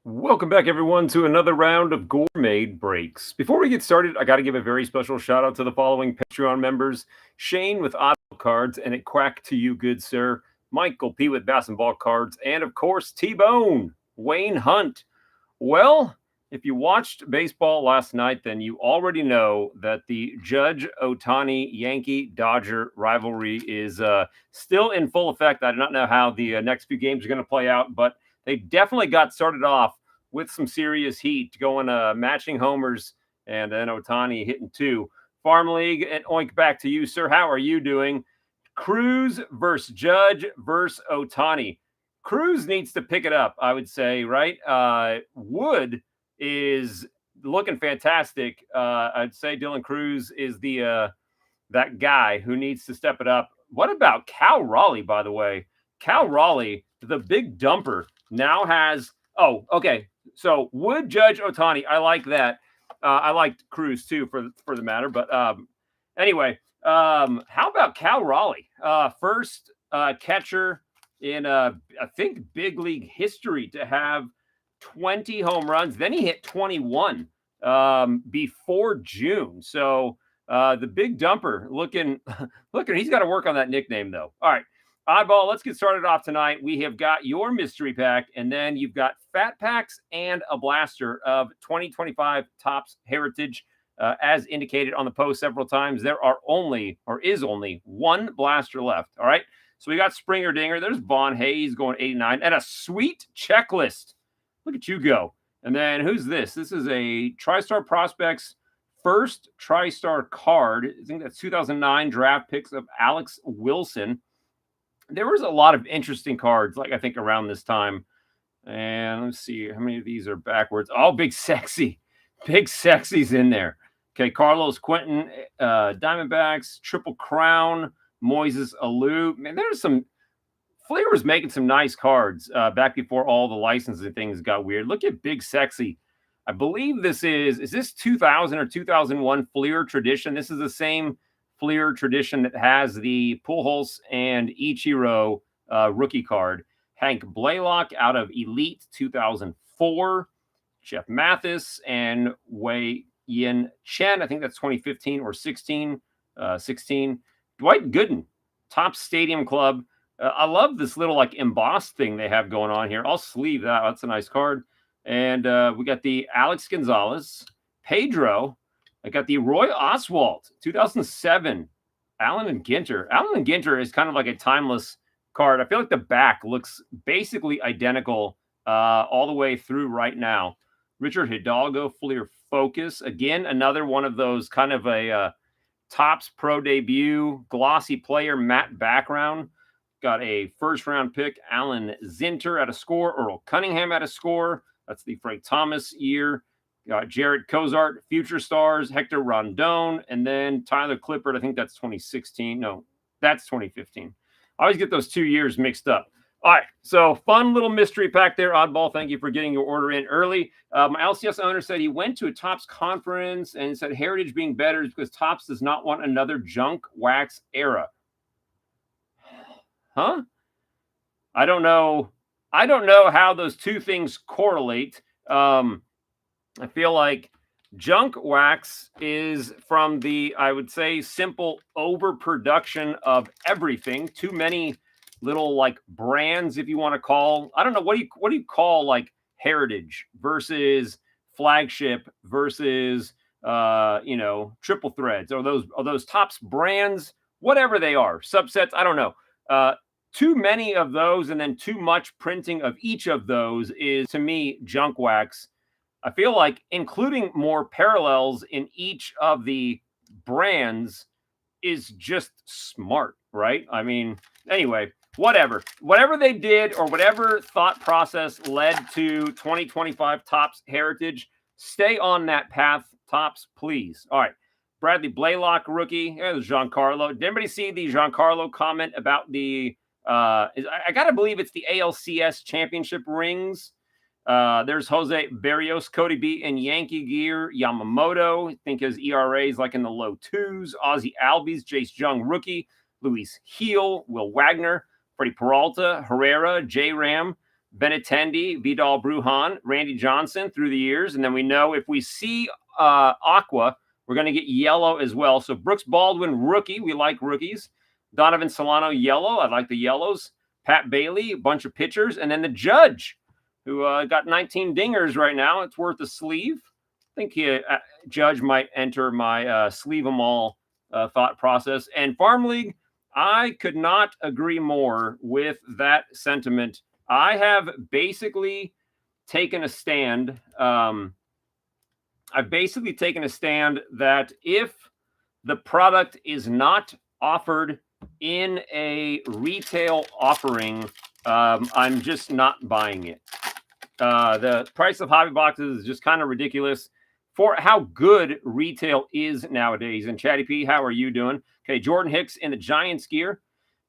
Welcome back, everyone, to another round of Gourmet Breaks. Before we get started, I got to give a very special shout out to the following Patreon members: Shane with Auto Cards and a quack to you, good sir; Michael P with Bass and Ball Cards; and of course, T Bone, Wayne Hunt. Well, if you watched baseball last night, then you already know that the Judge Otani Yankee Dodger rivalry is still in full effect. I do not know how the next few games are going to play out, but they definitely got started off with some serious heat, going matching homers, and then Otani hitting two. Farm League, and oink back to you, sir. How are you doing? Cruz versus Judge versus Otani. Cruz needs to pick it up, I would say, right? Wood is looking fantastic. I'd say Dylan Cruz is the that guy who needs to step it up. What about Cal Raleigh, by the way? Cal Raleigh, the big dumper, now has. Oh, okay. So Wood, Judge, Otani. I like that. I liked Cruz too, for the matter. But anyway, how about Cal Raleigh? First catcher in I think big league history to have 20 home runs. Then he hit 21 before June. So the big dumper looking. He's got to work on that nickname though. All right. Oddball, let's get started off tonight. We have got your mystery pack, and then you've got fat packs and a blaster of 2025 Topps Heritage. As indicated on the post several times, there is only one blaster left. All right. So we got Springer Dinger. There's Vaughn Hayes going 89, and a sweet checklist. Look at you go. And then who's this? This is a TriStar Prospects first TriStar card. I think that's 2009 draft picks of Alex Wilson. There was a lot of interesting cards, like I think around this time. And let's see how many of these are backwards. Oh, Big Sexy. Big Sexy's in there. Okay, Carlos Quentin, Diamondbacks, Triple Crown, Moises Alou. Man, there's some. Fleer was making some nice cards back before all the licensing things got weird. Look at Big Sexy. I believe this is this 2000 or 2001 Fleer tradition? This is the same Fleer tradition that has the Pujols and Ichiro rookie card. Hank Blaylock out of Elite 2004. Jeff Mathis and Wei Yin Chen. I think that's 2015 or 16. 16. Dwight Gooden, Top Stadium Club. I love this little like embossed thing they have going on here. I'll sleeve that. That's a nice card. And we got the Alex Gonzalez, Pedro. I got the Roy Oswalt, 2007, Allen Ginter. Allen Ginter is kind of like a timeless card. I feel like the back looks basically identical all the way through right now. Richard Hidalgo, Fleer Focus. Again, another one of those kind of a Topps Pro debut, glossy player, matte background. Got a first-round pick, Allen Ginter at a score, Earl Cunningham at a score. That's the Frank Thomas year. Got Jarrett Cozart, Future Stars, Hector Rondon, and then Tyler Clippard. I think that's 2016. No, that's 2015. I always get those 2 years mixed up. All right, so fun little mystery pack there, Oddball. Thank you for getting your order in early. My LCS owner said he went to a Topps conference and said Heritage being better is because Topps does not want another junk wax era. Huh? I don't know. I don't know how those two things correlate. I feel like junk wax is from the, I would say, simple overproduction of everything. Too many little like brands, if you want to call. I don't know, what do you call like Heritage versus Flagship versus Triple Threads, or those Topps brands, whatever they are, subsets. I don't know. Too many of those and then too much printing of each of those is, to me, junk wax. I feel like including more parallels in each of the brands is just smart, right? I mean, anyway, whatever they did or whatever thought process led to 2025 Topps Heritage, stay on that path, Topps, please. All right. Bradley Blaylock, rookie. There's Giancarlo. Did anybody see the Giancarlo comment about the I got to believe it's the ALCS championship rings? There's Jose Berrios, Cody B in Yankee gear. Yamamoto, I think his ERA is like in the low twos. Ozzie Albies, Jace Jung, rookie. Luis Heel, Will Wagner, Freddie Peralta, Herrera, J Ram, Benintendi, Vidal Brujan, Randy Johnson through the years. And then we know if we see aqua, we're going to get yellow as well. So Brooks Baldwin, rookie. We like rookies. Donovan Solano, yellow. I like the yellows. Pat Bailey, a bunch of pitchers. And then the Judge, who got 19 dingers right now. It's worth a sleeve. I think Judge might enter my sleeve them all thought process. And Farm League, I could not agree more with that sentiment. I have basically taken a stand. I've basically taken a stand that if the product is not offered in a retail offering, I'm just not buying it. The price of hobby boxes is just kind of ridiculous for how good retail is nowadays. And Chatty P, how are you doing? Okay, Jordan Hicks in the Giants gear.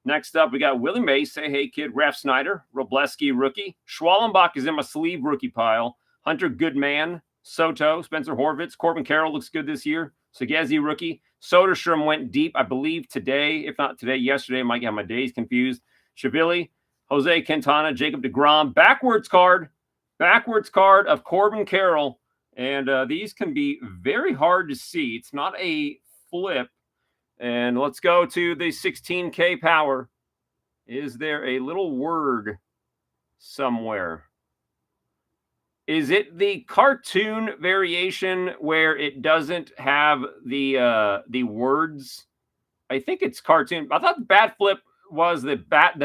Next up, we got Willie Mays, Say Hey Kid, Raf Snyder, Robleski rookie. Schwallenbach is in my sleeve rookie pile. Hunter Goodman, Soto, Spencer Horvitz, Corbin Carroll looks good this year. Segezi rookie. Soderstrom went deep, I believe today, if not today, yesterday. Might get my days confused. Shavili, Jose Quintana, Jacob deGrom. Backwards card of Corbin Carroll. And these can be very hard to see. It's not a flip. And let's go to the 16K power. Is there a little word somewhere? Is it the cartoon variation where it doesn't have the words? I think it's cartoon. I thought the bat flip was the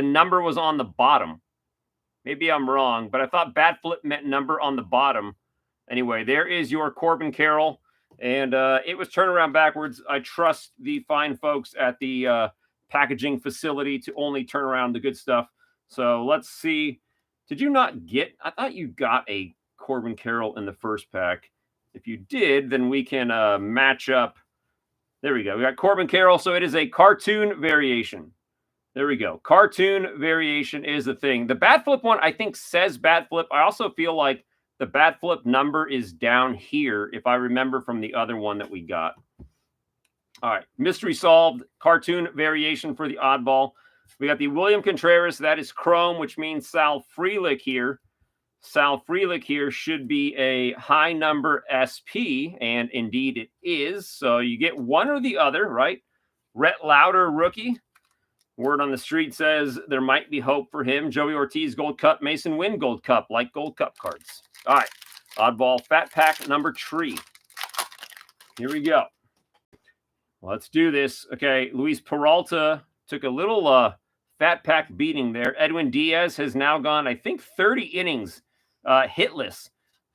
number was on the bottom. Maybe I'm wrong, but I thought bat flip meant number on the bottom. Anyway, there is your Corbin Carroll. And it was turnaround backwards. I trust the fine folks at the packaging facility to only turn around the good stuff. So let's see. Did you not get? I thought you got a Corbin Carroll in the first pack. If you did, then we can match up. There we go. We got Corbin Carroll. So it is a cartoon variation. There we go. Cartoon variation is the thing. The bat flip one, I think, says bat flip. I also feel like the bat flip number is down here, if I remember from the other one that we got. All right, mystery solved. Cartoon variation for the oddball. We got the William Contreras. That is chrome, which means Sal Frelick here. Sal Frelick here should be a high number SP, and indeed it is. So you get one or the other, right? Rhett Lauder, rookie. Word on the street says there might be hope for him. Joey Ortiz, Gold Cup. Mason Wynn, Gold Cup. Like Gold Cup cards. All right. Oddball Fat Pack number 3. Here we go. Let's do this. Okay. Luis Peralta took a little Fat Pack beating there. Edwin Diaz has now gone, I think, 30 innings hitless.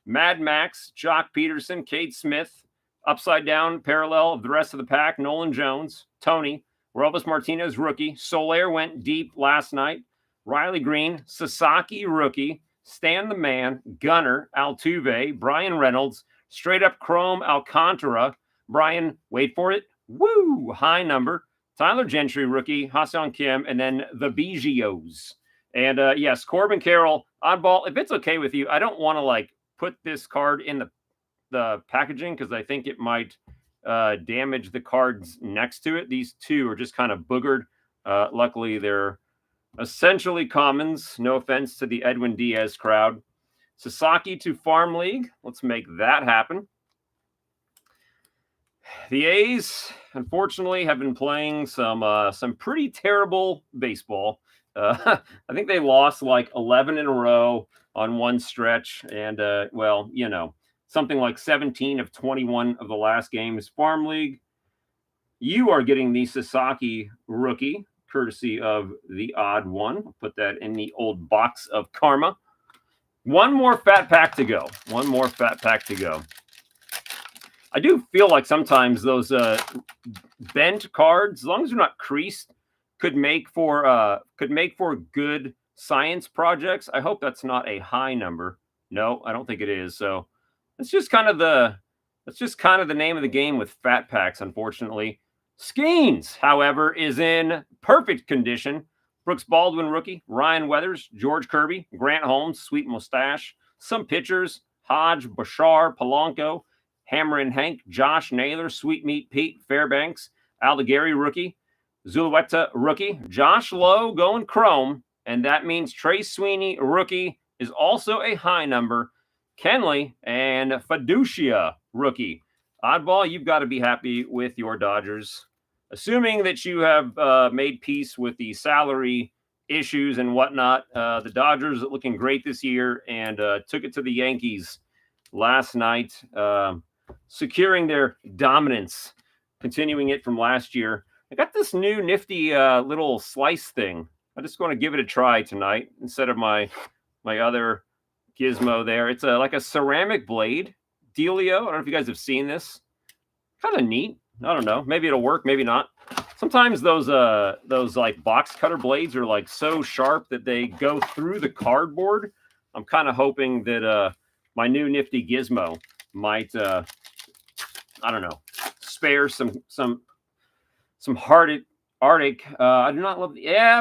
Mad Max, Jock Peterson, Cade Smith, upside down parallel of the rest of the pack. Nolan Jones, Tony, Robus Martinez, rookie. Soler went deep last night. Riley Green, Sasaki, rookie. Stan the Man, Gunner, Altuve, Brian Reynolds, straight up chrome Alcantara, Brian, wait for it, woo, high number, Tyler Gentry, rookie, Ha-Seong Kim, and then the Bigios. And yes, Corbin Carroll, oddball, if it's okay with you, I don't want to like put this card in the packaging because I think it might damage the cards next to it. These two are just kind of boogered. Luckily, they're essentially commons. No offense to the Edwin Diaz crowd. Sasaki to Farm League. Let's make that happen. The A's, unfortunately, have been playing some pretty terrible baseball. I think they lost like 11 in a row on one stretch. And, well, you know, something like 17 of 21 of the last games. Farm League, you are getting the Sasaki rookie, courtesy of the odd one. I'll put that in the old box of karma. One more fat pack to go. One more fat pack to go. I do feel like sometimes those bent cards, as long as they're not creased, could make for good science projects. I hope that's not a high number. No, I don't think it is. So that's just kind of the name of the game with fat packs, unfortunately. Skeens, however, is in perfect condition. Brooks Baldwin, rookie. Ryan Weathers, George Kirby, Grant Holmes, sweet mustache. Some pitchers, Hodge, Bashar, Polanco, Hammer and Hank, Josh Naylor, Sweet Meat Pete, Fairbanks, Aldegary, rookie. Zulueta, rookie. Josh Lowe going chrome, and that means Trey Sweeney, rookie, is also a high number. Kenley and Fiducia rookie. Oddball, you've got to be happy with your Dodgers. Assuming that you have made peace with the salary issues and whatnot, the Dodgers are looking great this year and took it to the Yankees last night, securing their dominance, continuing it from last year. I got this new nifty little slice thing. I'm just going to give it a try tonight instead of my other gizmo there. It's like a ceramic blade dealio. I don't know if you guys have seen this. Kind of neat. I don't know. Maybe it'll work. Maybe not. Sometimes those like box cutter blades are like so sharp that they go through the cardboard. I'm kind of hoping that my new nifty gizmo might I don't know, spare some heartache. I do not love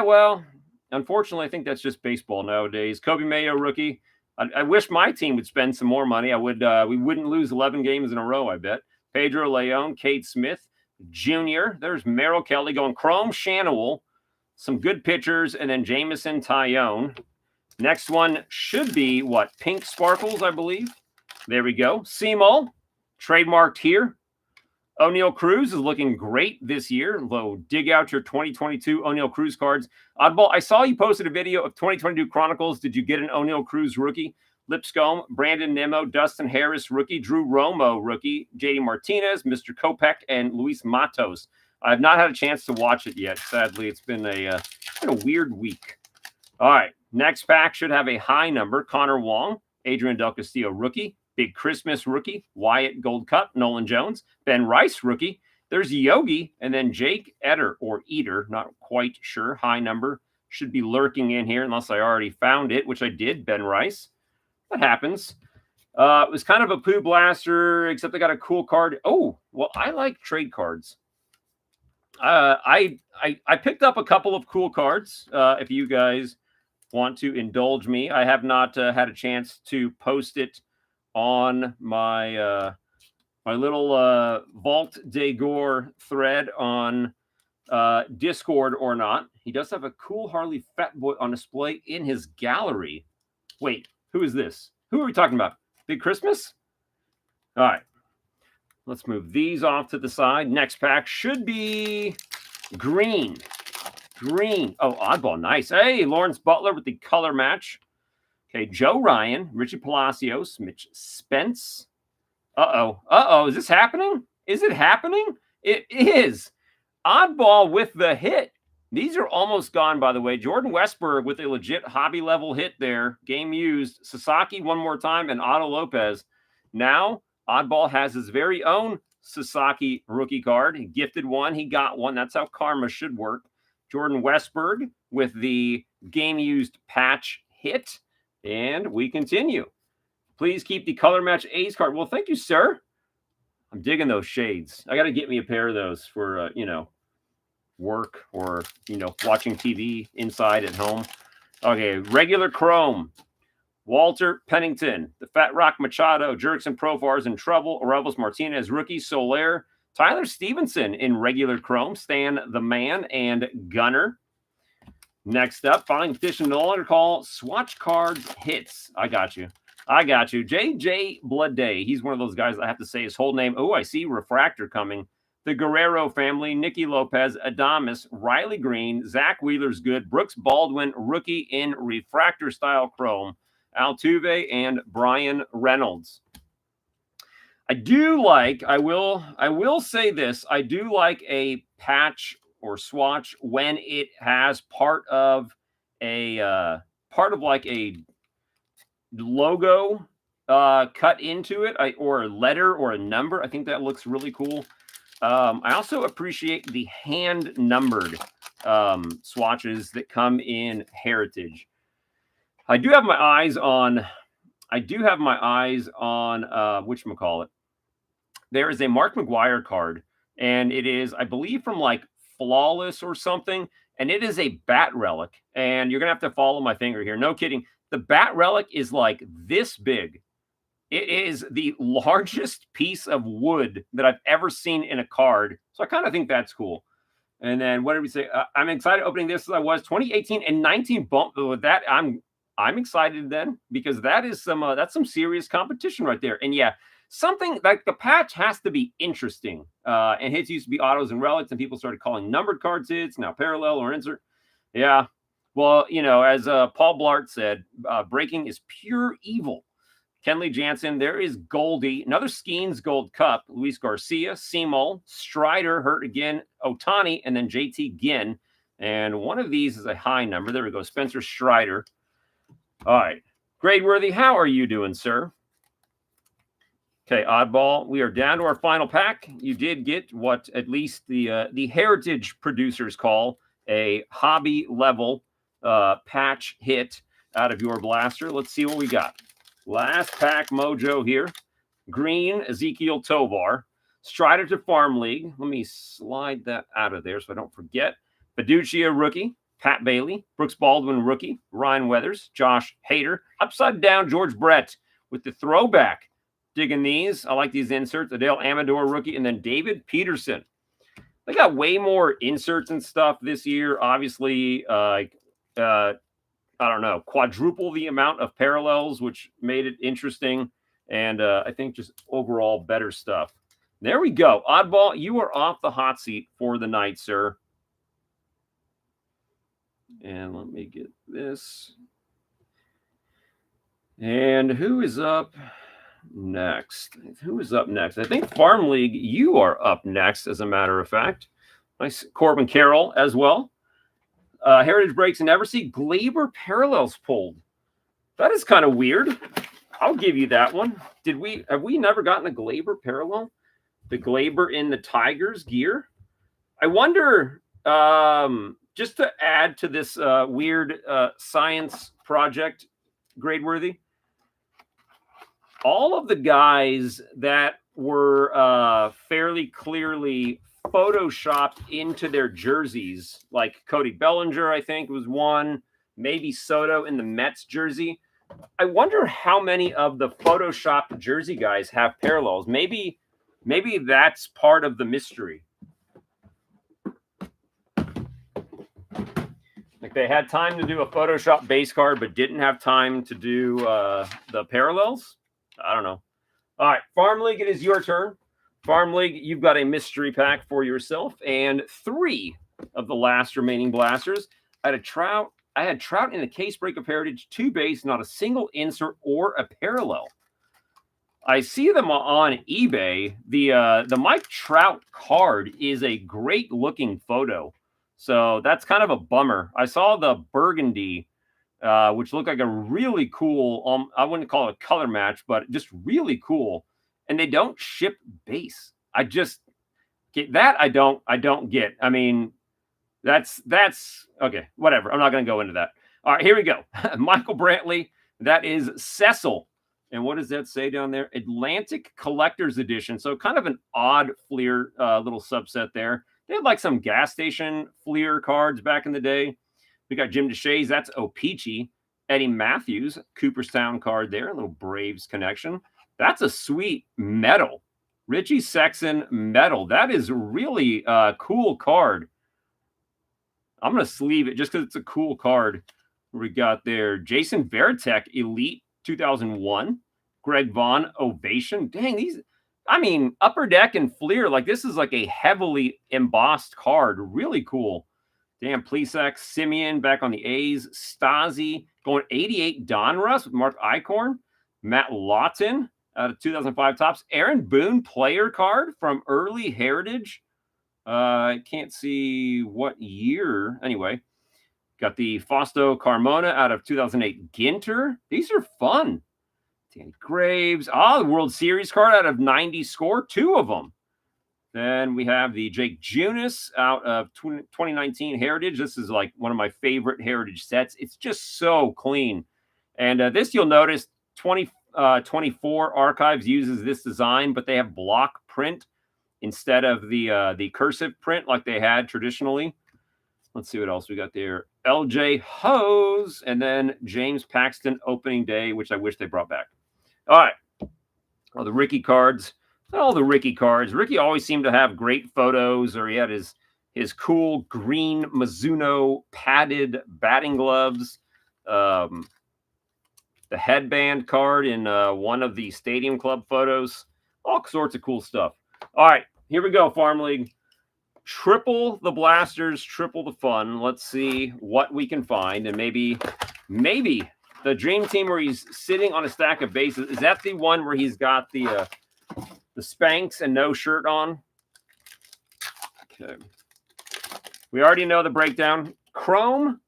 well, unfortunately I think that's just baseball nowadays. Kobe Mayo rookie. I wish my team would spend some more money. We wouldn't lose 11 games in a row, I bet. Pedro Leon, Cade Smith Jr. There's Merrill Kelly going chrome Shanaway. Some good pitchers, and then Jamison Tyone. Next one should be what? Pink Sparkles, I believe. There we go. Seymour, trademarked here. O'Neal Cruz is looking great this year. Dig out your 2022 O'Neal Cruz cards. Oddball, I saw you posted a video of 2022 Chronicles. Did you get an O'Neal Cruz rookie? Lipscomb, Brandon Nimmo, Dustin Harris rookie, Drew Romo rookie, JD Martinez, Mr. Kopech, and Luis Matos. I have not had a chance to watch it yet. Sadly, it's been a weird week. All right, next pack should have a high number. Connor Wong, Adrian Del Castillo rookie, Big Christmas rookie, Wyatt Gold Cup, Nolan Jones, Ben Rice rookie. There's Yogi, and then Jake Eder or Eater, not quite sure. High number should be lurking in here unless I already found it, which I did. Ben Rice. That happens. It was kind of a poo blaster, except I got a cool card. Oh, well, I like trade cards. I picked up a couple of cool cards. If you guys want to indulge me, I have not had a chance to post it on my my little Vault de Gore thread on Discord or not. He does have a cool Harley Fat Boy on display in his gallery. Wait, who is this? Who are we talking about? Big Christmas? All right. Let's move these off to the side. Next pack should be green. Green. Oh, oddball. Nice. Hey, Lawrence Butler with the color match. Okay, Joe Ryan, Richie Palacios, Mitch Spence. Uh-oh. Is this happening? Is it happening? It is. Oddball with the hit. These are almost gone, by the way. Jordan Westberg with a legit hobby-level hit there. Game used. Sasaki one more time, and Otto Lopez. Now, Oddball has his very own Sasaki rookie card. He gifted one. He got one. That's how karma should work. Jordan Westberg with the game-used patch hit. And we continue. Please keep the color match A's card. Well, thank you, sir. I'm digging those shades. I got to get me a pair of those for, work or, watching TV inside at home. Okay, regular chrome. Walter Pennington, the Fat Rock Machado, Jurickson Profar's in trouble. Orelvis Martinez, rookie. Soler. Tyler Stevenson in regular chrome. Stan the Man and Gunner. Next up, following petition no longer call swatch cards hits. I got you. JJ Blood Day. He's one of those guys I have to say his whole name. Oh, I see Refractor coming. The Guerrero family, Nicky Lopez, Adames, Riley Green, Zach Wheeler's good, Brooks Baldwin, rookie in refractor style chrome, Altuve, and Brian Reynolds. I will say this, I do like a patch or swatch when it has part of like a logo cut into it, or a letter or a number. I think that looks really cool. I also appreciate the hand numbered swatches that come in Heritage. I do have my eyes on whatchamacallit. There is a Mark McGwire card, and it is, I believe, from like Flawless or something, and it is a bat relic. And you're gonna have to follow my finger here. No kidding. The bat relic is like this big. It is the largest piece of wood that I've ever seen in a card. So I kind of think that's cool. And then what did we say? I'm excited opening this as I was 2018 and 19 bump with that. I'm I'm excited then, because that is that's some serious competition right there. And yeah, something like the patch has to be interesting. And hits used to be autos and relics, and people started calling numbered cards hits, now parallel or insert. Yeah. Well, as Paul Blart said, breaking is pure evil. Kenley Jansen, there is Goldie, another Skeens Gold Cup, Luis Garcia, Seymour, Strider, hurt again, Otani, and then JT Ginn. And one of these is a high number. There we go, Spencer Strider. All right. Gradeworthy, how are you doing, sir? Okay, Oddball, we are down to our final pack. You did get what at least the Heritage producers call a hobby level patch hit out of your blaster. Let's see what we got. Last pack mojo here. Green, Ezekiel Tovar. Strider to Farm League. Let me slide that out of there so I don't forget. Fiducia rookie. Pat Bailey. Brooks Baldwin rookie. Ryan Weathers. Josh Hader. Upside down George Brett with the throwback. Digging these. I like these inserts. Adele Amador rookie. And then David Peterson. They got way more inserts and stuff this year. Obviously, I don't know, quadruple the amount of parallels, which made it interesting. And I think just overall better stuff. There we go. Oddball, you are off the hot seat for the night, sir. And let me get this. And who is up next? Who is up next? I think Farm League, you are up next, as a matter of fact. Nice Corbin Carroll as well. Heritage breaks and never see Glaber parallels pulled. That is kind of weird. I'll give you that one. Have we never gotten a Glaber parallel? The Glaber in the Tigers gear? I wonder, just to add to this weird science project, Gradeworthy, all of the guys that were fairly clearly photoshopped into their jerseys, like Cody Bellinger, I think was one, maybe Soto in the Mets jersey. I wonder how many of the photoshopped jersey guys have parallels. Maybe that's part of the mystery. Like they had time to do a Photoshop base card, but didn't have time to do the parallels. I don't know. All right, Farm League, it is your turn. Farm League, you've got a mystery pack for yourself, and 3 of the last remaining blasters. I had Trout in the case break of Heritage, 2 base, not a single insert or a parallel. I see them on eBay. The Mike Trout card is a great looking photo, so that's kind of a bummer. I saw the burgundy, which looked like a really cool. I wouldn't call it a color match, but just really cool. And they don't ship base. I just get that. I don't get. I mean, that's okay. Whatever. I'm not going to go into that. All right, here we go. Michael Brantley. That is Cecil. And what does that say down there? Atlantic Collector's Edition. So kind of an odd Fleer little subset there. They had like some gas station Fleer cards back in the day. We got Jim DeShays. That's O-Pee-Chee. Eddie Matthews, Cooperstown card there. A little Braves connection. That's a sweet metal. Richie Sexson metal. That is really a cool card. I'm going to sleeve it just because it's a cool card. We got there Jason Varitek, Elite 2001. Greg Vaughn, Ovation. Dang, these, I mean, Upper Deck and Fleer, like this is like a heavily embossed card. Really cool. Damn, Plesac, Simeon back on the A's. Stasi going 88 Donruss with Mark Eichhorn. Matt Lawton out of 2005 Topps. Aaron Boone player card from early Heritage. I can't see what year. Anyway, got the Fausto Carmona out of 2008 Ginter. These are fun. Danny Graves. The World Series card out of 90 score. 2 of them. Then we have the Jake Junis out of 2019 Heritage. This is like one of my favorite Heritage sets. It's just so clean. And this you'll notice 2024 Archives uses this design, but they have block print instead of the cursive print like they had traditionally. Let's see what else we got there. LJ Hose, and then James Paxton opening day, which I wish they brought back. All right. Oh, the Ricky cards. All the Ricky cards. Ricky always seemed to have great photos, or he had his cool green Mizuno padded batting gloves. the headband card in one of the Stadium Club photos. All sorts of cool stuff. All right, here we go, Farm League. Triple the blasters, triple the fun. Let's see what we can find. And maybe the dream team where he's sitting on a stack of bases. Is that the one where he's got the Spanx and no shirt on? Okay. We already know the breakdown. Chrome,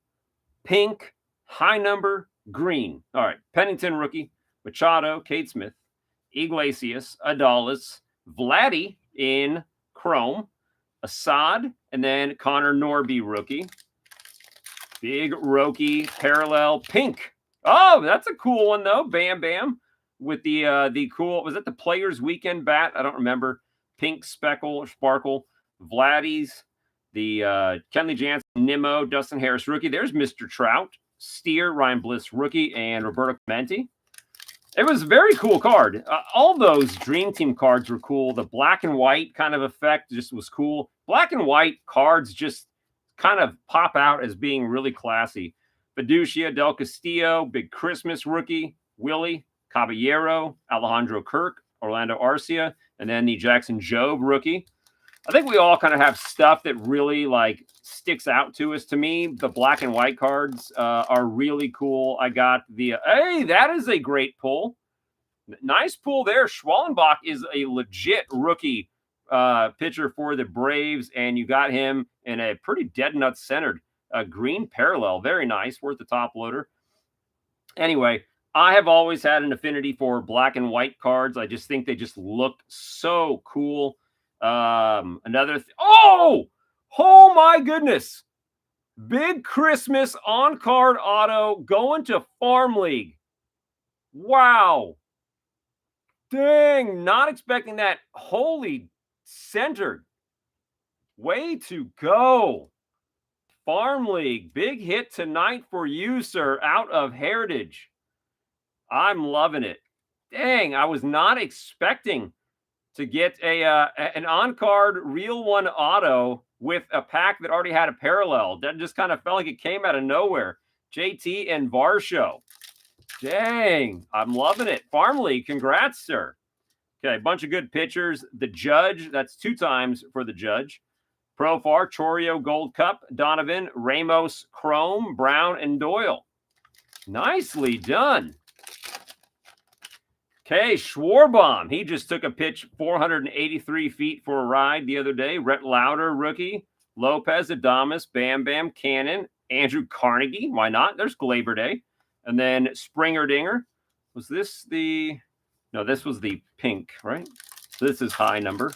pink, high number, green. All right. Pennington rookie, Machado, Kate Smith, Iglesias, Adalis, Vladdy in chrome, Assad, and then Connor Norby rookie. Big Roki parallel pink. Oh, that's a cool one though. Bam Bam with the cool, was that the Players Weekend bat? I don't remember. Pink sparkle. Vladdy's, the Kenley Jansen, Nimmo, Dustin Harris rookie. There's Mr. Trout, Steer, Ryan Bliss rookie, and Roberto Clemente. It was a very cool card. All those Dream Team cards were cool. The black and white kind of effect just was cool. Black and white cards just kind of pop out as being really classy. Fiducia, Del Castillo, Big Christmas rookie, Willie, Caballero, Alejandro Kirk, Orlando Arcia, and then the Jackson Jobe rookie. I think we all kind of have stuff that really like sticks out to us. To me, the black and white cards are really cool. I got the, hey, that is a great pull. Nice pull there. Schwallenbach is a legit rookie pitcher for the Braves, and you got him in a pretty dead nut centered green parallel. Very nice, worth the top loader. Anyway, I have always had an affinity for black and white cards. I just think they just look so cool. Oh my goodness. Big Christmas on card auto going to Farm League. Wow. Dang, not expecting that. Holy centered. Way to go. Farm League, big hit tonight for you, sir, out of Heritage. I'm loving it. Dang, I was not expecting to get an on-card real one auto with a pack that already had a parallel. That just kind of felt like it came out of nowhere. JT and Varsho. Dang, I'm loving it. Farm League, congrats, sir. Okay, a bunch of good pitchers. The Judge, that's 2 times for the Judge. Profar, Chorio, Gold Cup, Donovan, Ramos, Chrome, Brown, and Doyle. Nicely done. Okay, Schwarbaum. He just took a pitch 483 feet for a ride the other day. Rhett Lauder, rookie. Lopez, Adames, Bam Bam, Cannon, Andrew Carnegie. Why not? There's Glaber Day. And then Springer Dinger. Was this the... No, this was the pink, right? So this is high number.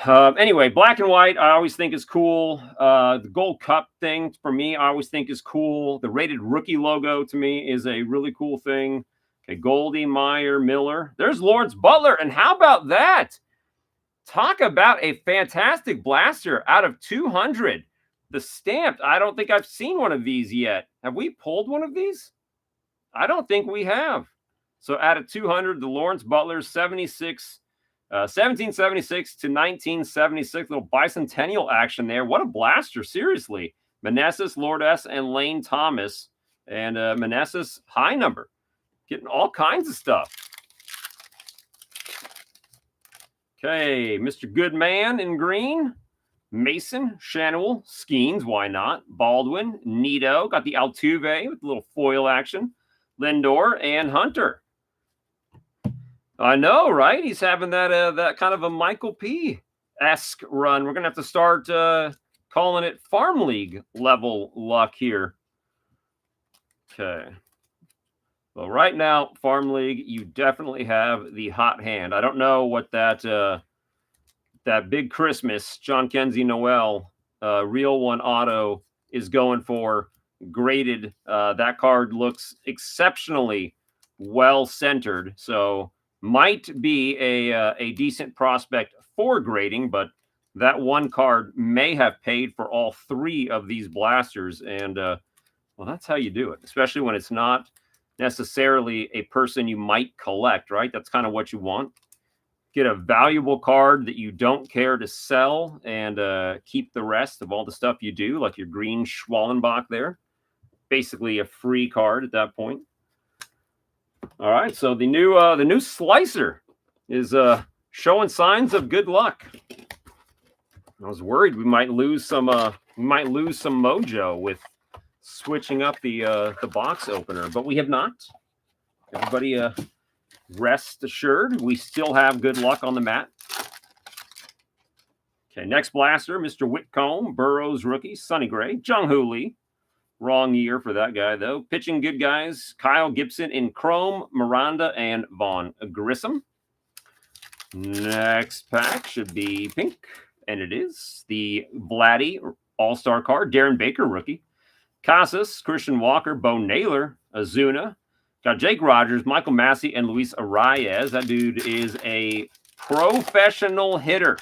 Anyway, black and white, I always think is cool. The Gold Cup thing, for me, I always think is cool. The rated rookie logo, to me, is a really cool thing. Okay, Goldie, Meyer, Miller. There's Lawrence Butler. And how about that? Talk about a fantastic blaster out of 200. The stamped. I don't think I've seen one of these yet. Have we pulled one of these? I don't think we have. So out of 200, the Lawrence Butler 76, 1776 to 1976, little bicentennial action there. What a blaster, seriously. Meneses, Lourdes, and Lane Thomas. And Meneses, high number. Getting all kinds of stuff. Okay, Mr. Goodman in green. Mason, Shanuel, Skeens, why not? Baldwin, Nito, got the Altuve with a little foil action. Lindor and Hunter. I know, right? He's having that kind of a Michael P-esque run. We're going to have to start calling it Farm League level luck here. Okay. Well, right now, Farm League, you definitely have the hot hand. I don't know what that Big Christmas John Kenzie Noel real one auto is going for. Graded. That card looks exceptionally well centered, so might be a decent prospect for grading, but that one card may have paid for all 3 of these blasters, and well, that's how you do it, especially when it's not necessarily a person you might collect, right? That's kind of what you want. Get a valuable card that you don't care to sell and keep the rest of all the stuff you do, like your green Schwallenbach there. Basically a free card at that point. All right, so the new slicer is showing signs of good luck. I was worried we might lose some mojo with switching up the box opener, but we have not. Everybody rest assured, we still have good luck on the mat. Okay, next blaster, Mr. Whitcomb, Burrows rookie, Sonny Gray, Jung Hoo Lee. Wrong year for that guy, though. Pitching good guys, Kyle Gibson in chrome, Miranda, and Vaughn Grissom. Next pack should be pink, and it is. The Vladdy All-Star card, Darren Baker rookie. Casas, Christian Walker, Bo Naylor, Azuna. Got Jake Rogers, Michael Massey, and Luis Arias. That dude is a professional hitter.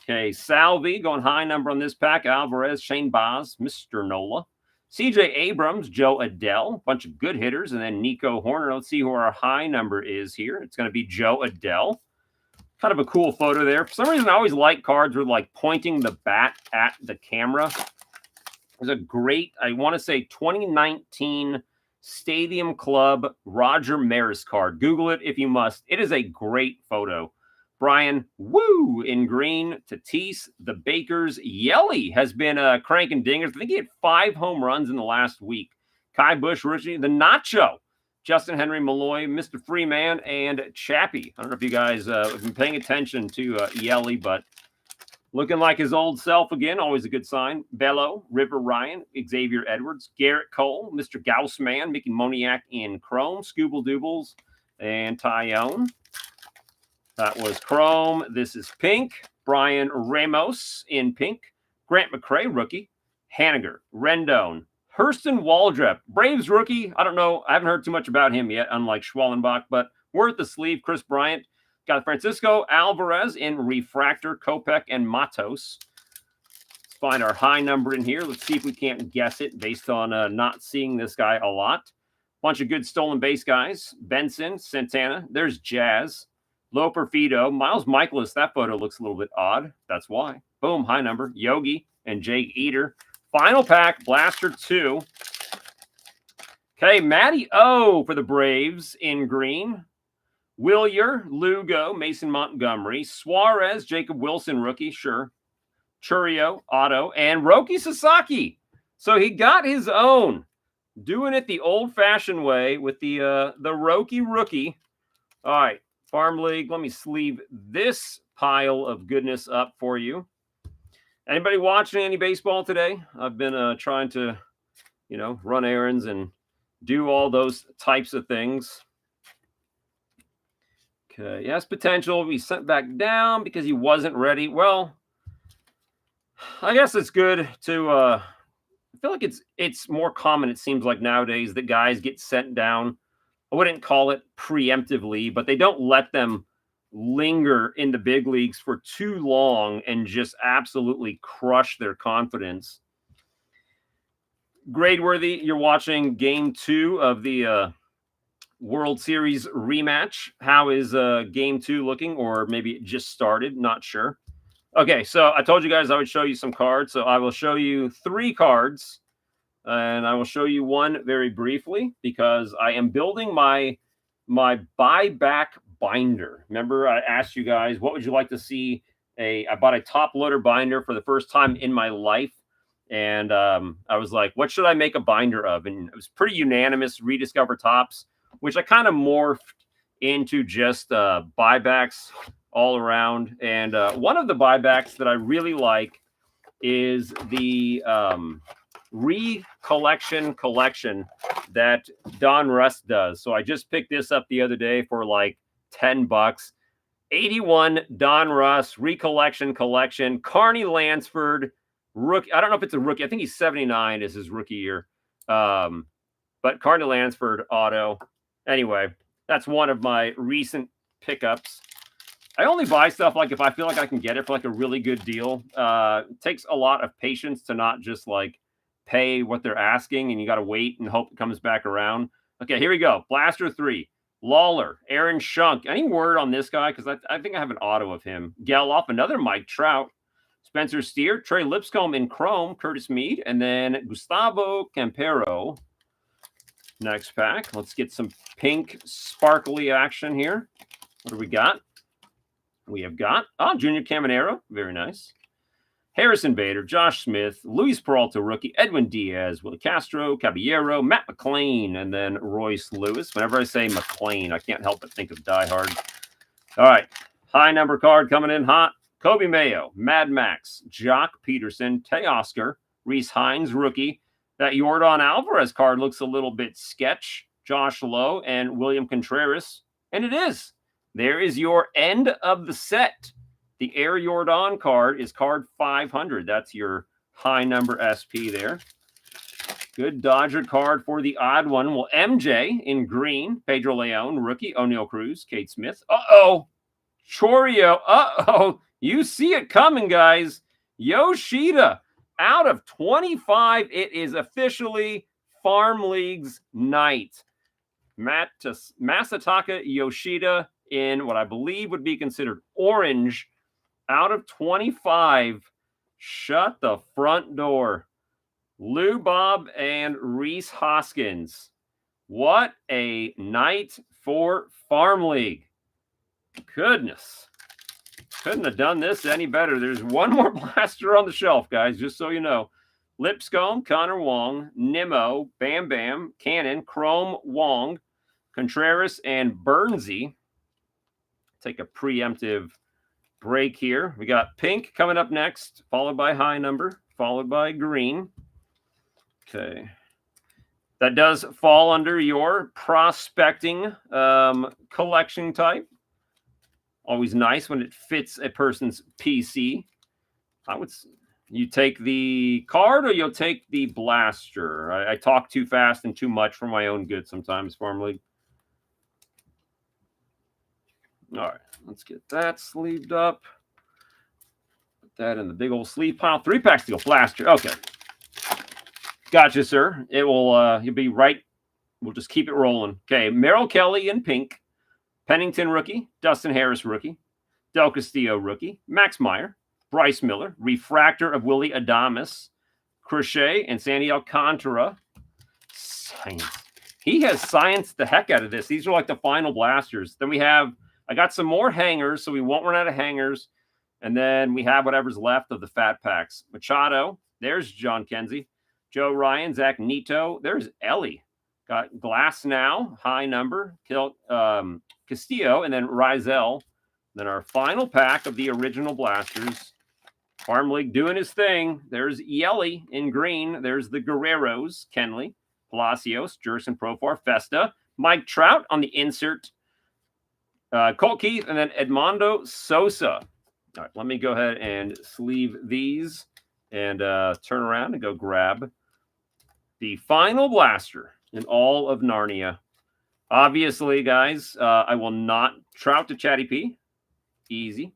Okay, Salvi going high number on this pack. Alvarez, Shane Baz, Mr. Nola. CJ Abrams, Joe Adell, bunch of good hitters, and then Nico Horner. Let's see who our high number is here. It's going to be Joe Adell. Kind of a cool photo there. For some reason, I always like cards with like pointing the bat at the camera. There's a great, I want to say 2019 Stadium Club Roger Maris card. Google it if you must. It is a great photo. Brian Woo in green. Tatis, the Bakers. Yelly has been cranking dingers. I think he had 5 home runs in the last week. Kai Bush, Richie, the Nacho. Justin Henry, Malloy, Mr. Freeman, and Chappie. I don't know if you guys have been paying attention to Yelly, but looking like his old self again. Always a good sign. Bello, River Ryan, Xavier Edwards, Garrett Cole, Mr. Gaussman, Mickey Moniak in chrome, Scooble Doobles, and Tyone. That was chrome. This is pink. Brian Ramos in pink. Grant McCray, rookie. Haniger, Rendon, Hurston Waldrep, Braves rookie. I don't know. I haven't heard too much about him yet, unlike Schwallenbach, but worth the sleeve. Chris Bryant. Got Francisco Alvarez in refractor, Kopech, and Matos. Let's find our high number in here. Let's see if we can't guess it based on not seeing this guy a lot. Bunch of good stolen base guys. Benson, Santana. There's Jazz. Loper Fido. Miles Michaelis. That photo looks a little bit odd. That's why. Boom, high number. Yogi and Jake Eater. Final pack, Blaster 2. Okay, Matty O for the Braves in green. Willier, Lugo, Mason Montgomery, Suarez, Jacob Wilson, rookie, sure. Churio, Otto, and Roki Sasaki. So he got his own. Doing it the old-fashioned way with the Roki rookie. All right, Farm League, let me sleeve this pile of goodness up for you. Anybody watching any baseball today? I've been trying to, run errands and do all those types of things. Okay, yes, potential to be sent back down because he wasn't ready. Well, I guess it's good to I feel like it's more common, it seems like nowadays, that guys get sent down. I wouldn't call it preemptively, but they don't let them linger in the big leagues for too long and just absolutely crush their confidence. Gradeworthy, you're watching game 2 of the World Series rematch. How is game 2 looking? Or maybe it just started, not sure. Okay, so I told you guys I would show you some cards. So I will show you 3 cards, and I will show you one very briefly because I am building my buyback binder. Remember, I asked you guys, what would you like to see? I bought a top loader binder for the first time in my life. And I was like, what should I make a binder of? And it was pretty unanimous, Rediscover Tops, which I kind of morphed into just buybacks all around. And one of the buybacks that I really like is the collection that Donruss does. So I just picked this up the other day for like $10. 81 Donruss recollection collection. Carney Lansford rookie. I don't know if it's a rookie. I think he's 79 is his rookie year. But Carney Lansford auto. Anyway, that's one of my recent pickups. I only buy stuff like if I feel like I can get it for like a really good deal. It takes a lot of patience to not just like pay what they're asking and you got to wait and hope it comes back around. Okay, here we go. Blaster 3. Lawler, Aaron Schunk. Any word on this guy? Because I think I have an auto of him. Geloff, another Mike Trout. Spencer Steer, Trey Lipscomb in chrome, Curtis Mead, and then Gustavo Campero. Next pack. Let's get some pink sparkly action here. What do we got? We have got Junior Caminero. Very nice. Harrison Bader, Josh Smith, Luis Peralta rookie, Edwin Diaz, Willie Castro, Caballero, Matt McLean, and then Royce Lewis. Whenever I say McLean, I can't help but think of Die Hard. All right. High number card coming in hot. Kobe Mayo, Mad Max, Jock Peterson, Teoscar, Reese Hines rookie. That Yordan Alvarez card looks a little bit sketch. Josh Lowe and William Contreras. And it is. There is your end of the set. The Air Jordan card is card 500. That's your high number SP there. Good Dodger card for the odd one. Well, MJ in green. Pedro Leon, rookie. O'Neal Cruz, Kate Smith. Uh-oh. Chorio. Uh-oh. You see it coming, guys. Yoshida out of 25. It is officially Farm League's night. Masataka Yoshida in what I believe would be considered orange. Out of 25, shut the front door. Lou Bob and Reese Hoskins. What a night for Farm League. Goodness. Couldn't have done this any better. There's one more blaster on the shelf, guys, just so you know. Lipscomb, Connor Wong, Nimmo, Bam Bam, Cannon, Chrome, Wong, Contreras, and Burnsy. Take a preemptive break here. We got pink coming up next, followed by high number, followed by green. Okay. That does fall under your prospecting collection type. Always nice when it fits a person's PC. You take the card or you'll take the blaster. I talk too fast and too much for my own good sometimes, Farm League. All right, let's get that sleeved up. Put that in the big old sleeve pile. 3 packs to go. Blaster. Okay. Gotcha, sir. It will, you'll be right. We'll just keep it rolling. Okay, Merrill Kelly in pink. Pennington rookie. Dustin Harris rookie. Del Castillo rookie. Max Meyer. Bryce Miller. Refractor of Willie Adames. Crochet and Sandy Alcantara. Science. He has scienced the heck out of this. These are like the final blasters. Then we have, I got some more hangers, so we won't run out of hangers. And then we have whatever's left of the fat packs. Machado. There's John Kenzie. Joe Ryan. Zach Nito. There's Ellie. Got Glass now. High number. Castillo. And then Rizel. Then our final pack of the original blasters. Farm League doing his thing. There's Yelly in green. There's the Guerreros. Kenley. Palacios. Jerson Profar. Festa. Mike Trout on the insert. Colt Keith, and then Edmondo Sosa. All right, let me go ahead and sleeve these and turn around and go grab the final blaster in all of Narnia. Obviously, guys, I will not Trout to Chatty P. Easy.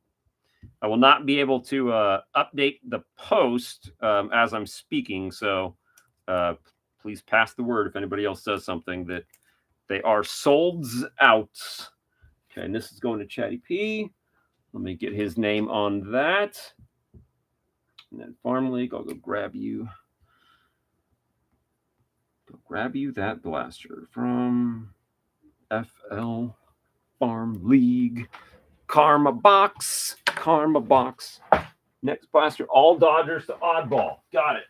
I will not be able to update the post as I'm speaking, so please pass the word if anybody else says something that they are sold out. Okay, and this is going to Chatty P. Let me get his name on that. And then Farm League, I'll go grab you. Go grab you that blaster from FL Farm League. Karma Box. Karma Box. Next blaster, all Dodgers to oddball. Got it.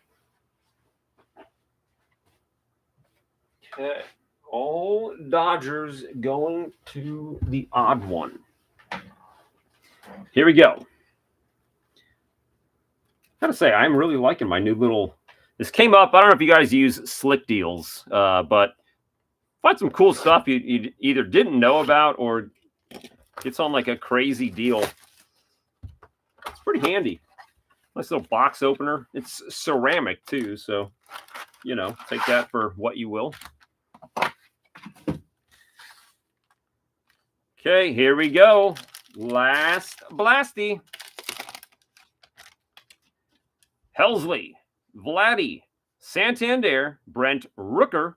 Okay. All Dodgers going to the odd one. Here we go. Gotta say, I'm really liking my new little. This came up. I don't know if you guys use Slick Deals, but find some cool stuff you either didn't know about or it's on like a crazy deal. It's pretty handy. Nice little box opener. It's ceramic too, so you know, take that for what you will. Okay, here we go. Last blasty. Helsley, Vladdy, Santander, Brent Rooker,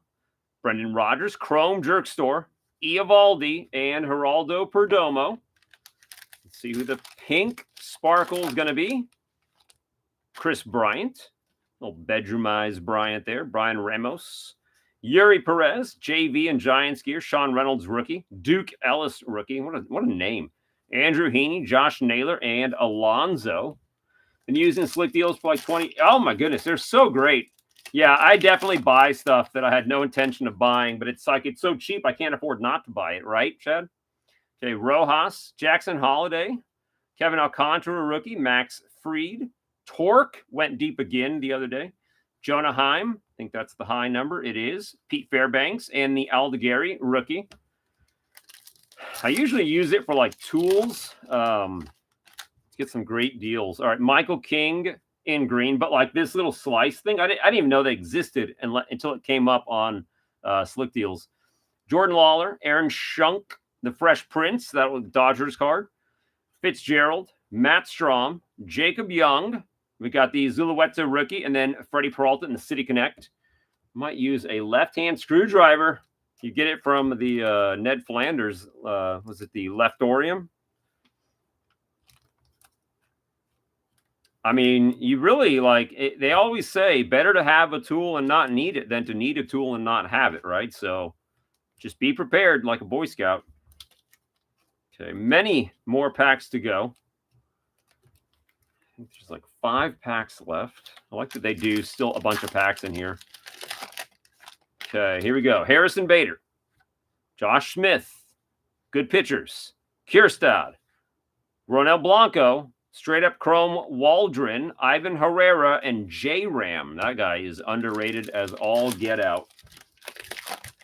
Brendan Rodgers, Chrome Jerk Store, Eovaldi, and Geraldo Perdomo. Let's see who the pink sparkle is going to be. Chris Bryant, little bedroomized Bryant there. Brian Ramos, Yuri Perez, JV and Giants gear. Sean Reynolds, rookie. Duke Ellis, rookie. What a name. Andrew Heaney, Josh Naylor, and Alonzo. Been using Slick Deals for like 20. Oh, my goodness. They're so great. Yeah, I definitely buy stuff that I had no intention of buying, but it's like it's so cheap I can't afford not to buy it, right, Chad? Okay, Rojas, Jackson Holiday, Kevin Alcantara, rookie. Max Fried. Torque went deep again the other day. Jonah Heim, I think that's the high number. It is. Pete Fairbanks and the Aldegari, rookie. I usually use it for like tools. Get some great deals. All right, Michael King in green, but like this little slice thing, I didn't even know they existed until it came up on Slick Deals. Jordan Lawler, Aaron Shunk, the Fresh Prince, that was Dodgers card. Fitzgerald, Matt Strom, Jacob Young. We got the Zulueta rookie, and then Freddie Peralta in the City Connect. Might use a left-hand screwdriver. You get it from the Ned Flanders. Was it the Leftorium? I mean, you really they always say better to have a tool and not need it than to need a tool and not have it, right? So just be prepared like a Boy Scout. Okay, many more packs to go. I think there's like 5 packs left. I like that they do still a bunch of packs in here. Okay, here we go. Harrison Bader, Josh Smith, good pitchers. Kierstad, Ronel Blanco, straight up chrome Waldron, Ivan Herrera, and J-Ram. That guy is underrated as all get out.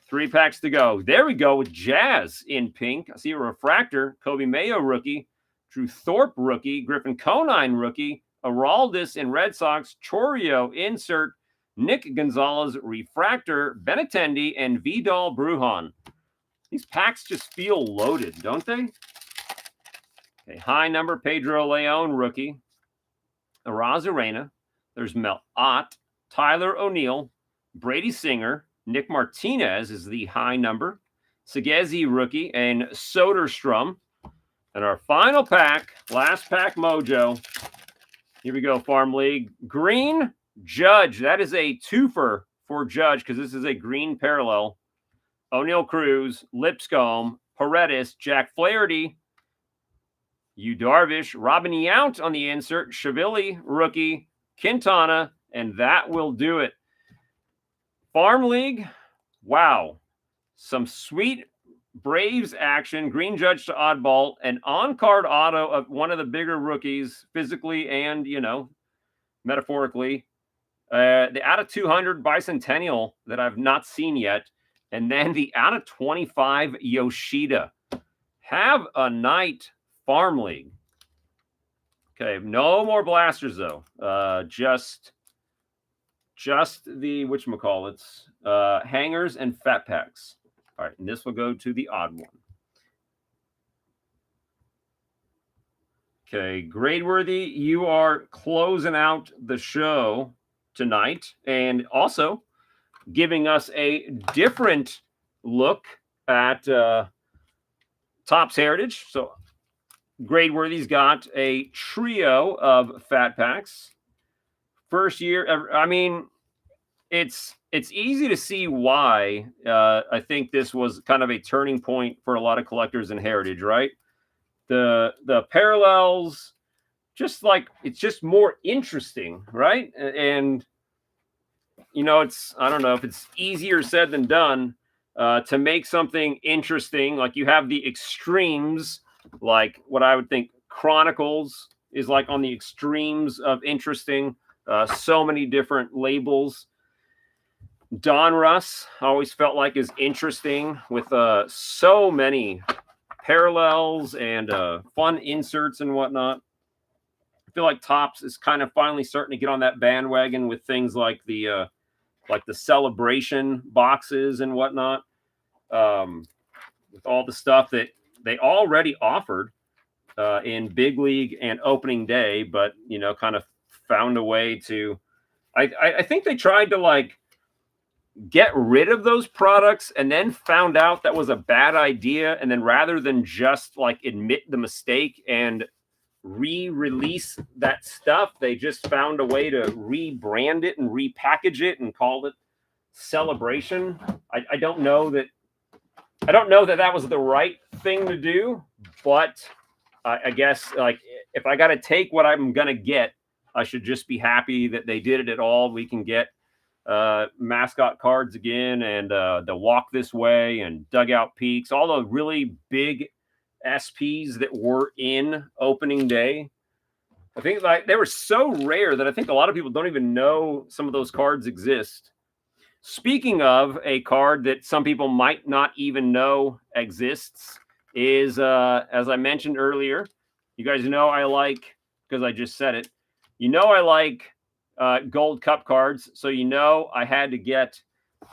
3 packs to go. There we go with Jazz in pink. I see a refractor. Kobe Mayo rookie. Drew Thorpe rookie. Griffin Conine rookie. Araldis in Red Sox. Chorio insert. Nick Gonzalez refractor. Benintendi and Vidal Brujan. These packs just feel loaded, don't they? Okay, high number Pedro Leon rookie. Arozarena. There's Mel Ott. Tyler O'Neill. Brady Singer. Nick Martinez is the high number. Segezi rookie and Soderstrom. And our final pack, last pack mojo. Here we go, Farm League. Green Judge. That is a twofer for Judge because this is a green parallel. O'Neill Cruz, Lipscomb, Paredes, Jack Flaherty, Yu Darvish, Robin Yount on the insert, Shavili rookie, Quintana, and that will do it. Farm League, wow. Some sweet Braves action, Green Judge to oddball, an on-card auto of one of the bigger rookies, physically and, metaphorically. The out of 200 Bicentennial that I've not seen yet, and then the out of 25 Yoshida. Have a night, Farm League. Okay, no more blasters, though. Just the whatchamacallits, hangers and fat packs. All right, and this will go to the odd one. Okay, Gradeworthy, you are closing out the show tonight and also giving us a different look at Topps Heritage. So Gradeworthy's got a trio of fat packs. First year, I mean, it's easy to see why I think this was kind of a turning point for a lot of collectors in Heritage, right? The parallels, just like it's just more interesting, right? And I don't know if it's easier said than done to make something interesting. Like you have the extremes, like what I would think Chronicles is like on the extremes of interesting. So many different labels. Donruss I always felt like is interesting with so many parallels and fun inserts and whatnot. I feel like Topps is kind of finally starting to get on that bandwagon with things like the celebration boxes and whatnot, with all the stuff that they already offered in Big League and Opening Day, but kind of found a way to. I think they tried to get rid of those products and then found out that was a bad idea, and then rather than just admit the mistake and re-release that stuff, they just found a way to rebrand it and repackage it and called it celebration. I don't know that that was the right thing to do, but I guess like if I got to take what I'm gonna get, I should just be happy that they did it at all. We can get mascot cards again, and the walk this way and dugout peaks, all the really big SPs that were in opening day. I think like they were so rare that I think a lot of people don't even know some of those cards exist. Speaking of a card that some people might not even know exists, is as I mentioned earlier, you guys know I like, because I just said it, you know I like gold cup cards, so you know I had to get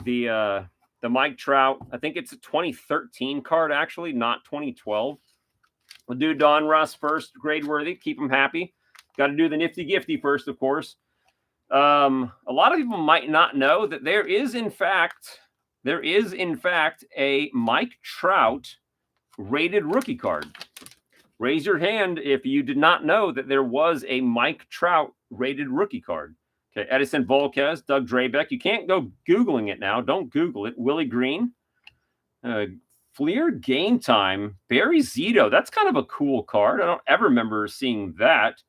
the Mike Trout. I think it's a 2013 card actually, not 2012. We'll do Donruss first, grade worthy, keep them happy. Got to do the nifty gifty first, of course. A lot of people might not know that there is in fact a Mike Trout rated rookie card. Raise your hand if you did not know that there was a Mike Trout rated rookie card. Okay, Edison Volquez, Doug Drabeck. You can't go Googling it now. Don't Google it. Willie Green. Fleer Game Time. Barry Zito. That's kind of a cool card. I don't ever remember seeing that.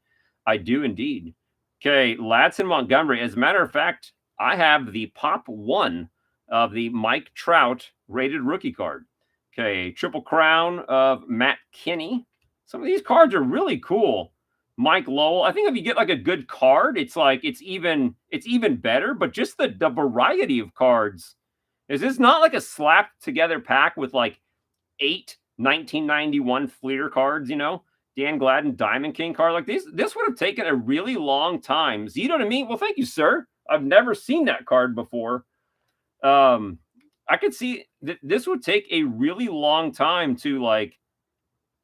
I do indeed. Okay, Ladson Montgomery. As a matter of fact, I have the Pop 1 of the Mike Trout rated rookie card. Okay, Triple Crown of Matt Kinney. Some of these cards are really cool. Mike Lowell. I think if you get like a good card, it's like it's even better. But just the variety of cards. Is this not like a slapped together pack with like 8 1991 Fleer cards, you know? Dan Gladden Diamond King card. Like this would have taken a really long time. Zito to me, well, thank you, sir. I've never seen that card before. I could see that this would take a really long time to like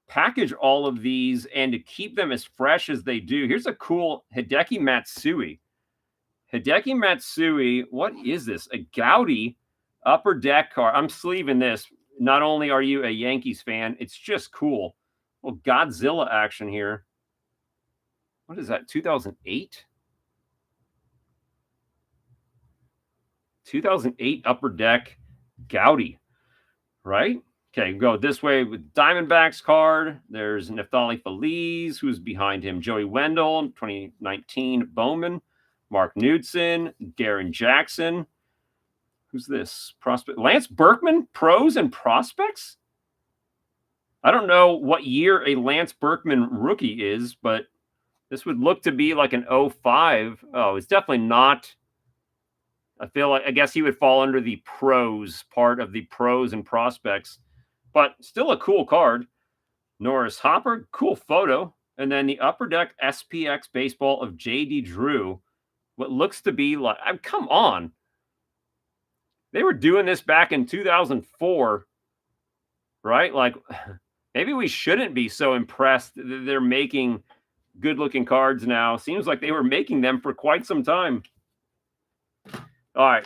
package all of these and to keep them as fresh as they do. Here's a cool Hideki Matsui. Hideki Matsui, what is this? A Gaudy upper deck card. I'm sleeving this. Not only are you a Yankees fan, it's just cool. Well, Godzilla action here. What is that? 2008? 2008 upper deck Gaudy, right? Okay, go this way with Diamondbacks card. There's Neftali Feliz, who's behind him. Joey Wendell, 2019 Bowman. Mark Knudson, Darren Jackson. Who's this? Prospect Lance Berkman, pros and prospects? I don't know what year a Lance Berkman rookie is, but this would look to be like an 05. Oh, it's definitely not. I feel like I guess he would fall under the pros part of the pros and prospects, but still a cool card. Norris Hopper, cool photo. And then the upper deck SPX baseball of J.D. Drew. What looks to be like, come on. They were doing this back in 2004, right? Like, maybe we shouldn't be so impressed that they're making good-looking cards now. Seems like they were making them for quite some time. All right,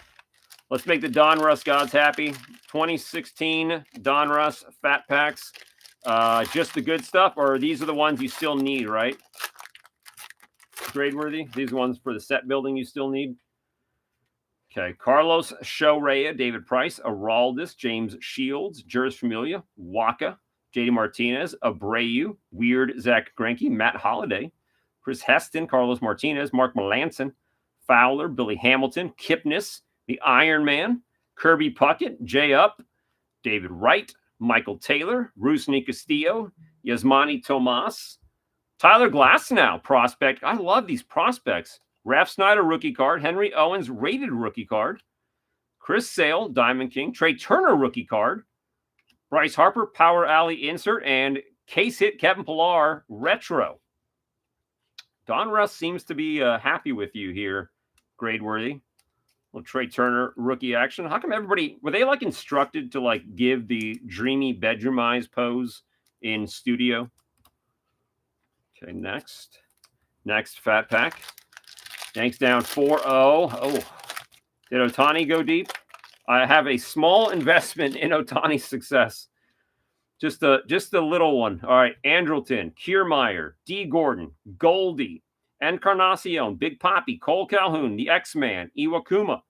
let's make the Donruss gods happy. 2016 Donruss Fat Packs. Just the good stuff, or these are the ones you still need, right? Grade worthy. These are ones for the set building you still need. Okay, Carlos Shorea, David Price, Araldis, James Shields, Juris Familia, Waka, JD Martinez, Abreu, Weird, Zach Greinke, Matt Holliday, Chris Heston, Carlos Martinez, Mark Melanson, Fowler, Billy Hamilton, Kipnis, the Iron Man, Kirby Puckett, Jay Up, David Wright, Michael Taylor, Rusney Castillo, Yasmani Tomas, Tyler Glasnow, prospect. I love these prospects. Raf Snyder, rookie card. Henry Owens, rated rookie card. Chris Sale, Diamond King. Trey Turner, rookie card. Bryce Harper, Power Alley insert. And case hit Kevin Pillar, retro. Donruss seems to be happy with you here, grade worthy. Well, Trey Turner, rookie action. How come everybody, were they like instructed to like give the dreamy bedroom eyes pose in studio? Okay, next. Next Fat Pack. Yanks down 4-0. Oh, did Ohtani go deep? I have a small investment in Ohtani's success. Just a little one. All right, Andrelton, Kiermaier, D. Gordon, Goldie, Encarnacion, Big Papi, Cole Calhoun, the X-Man, Iwakuma,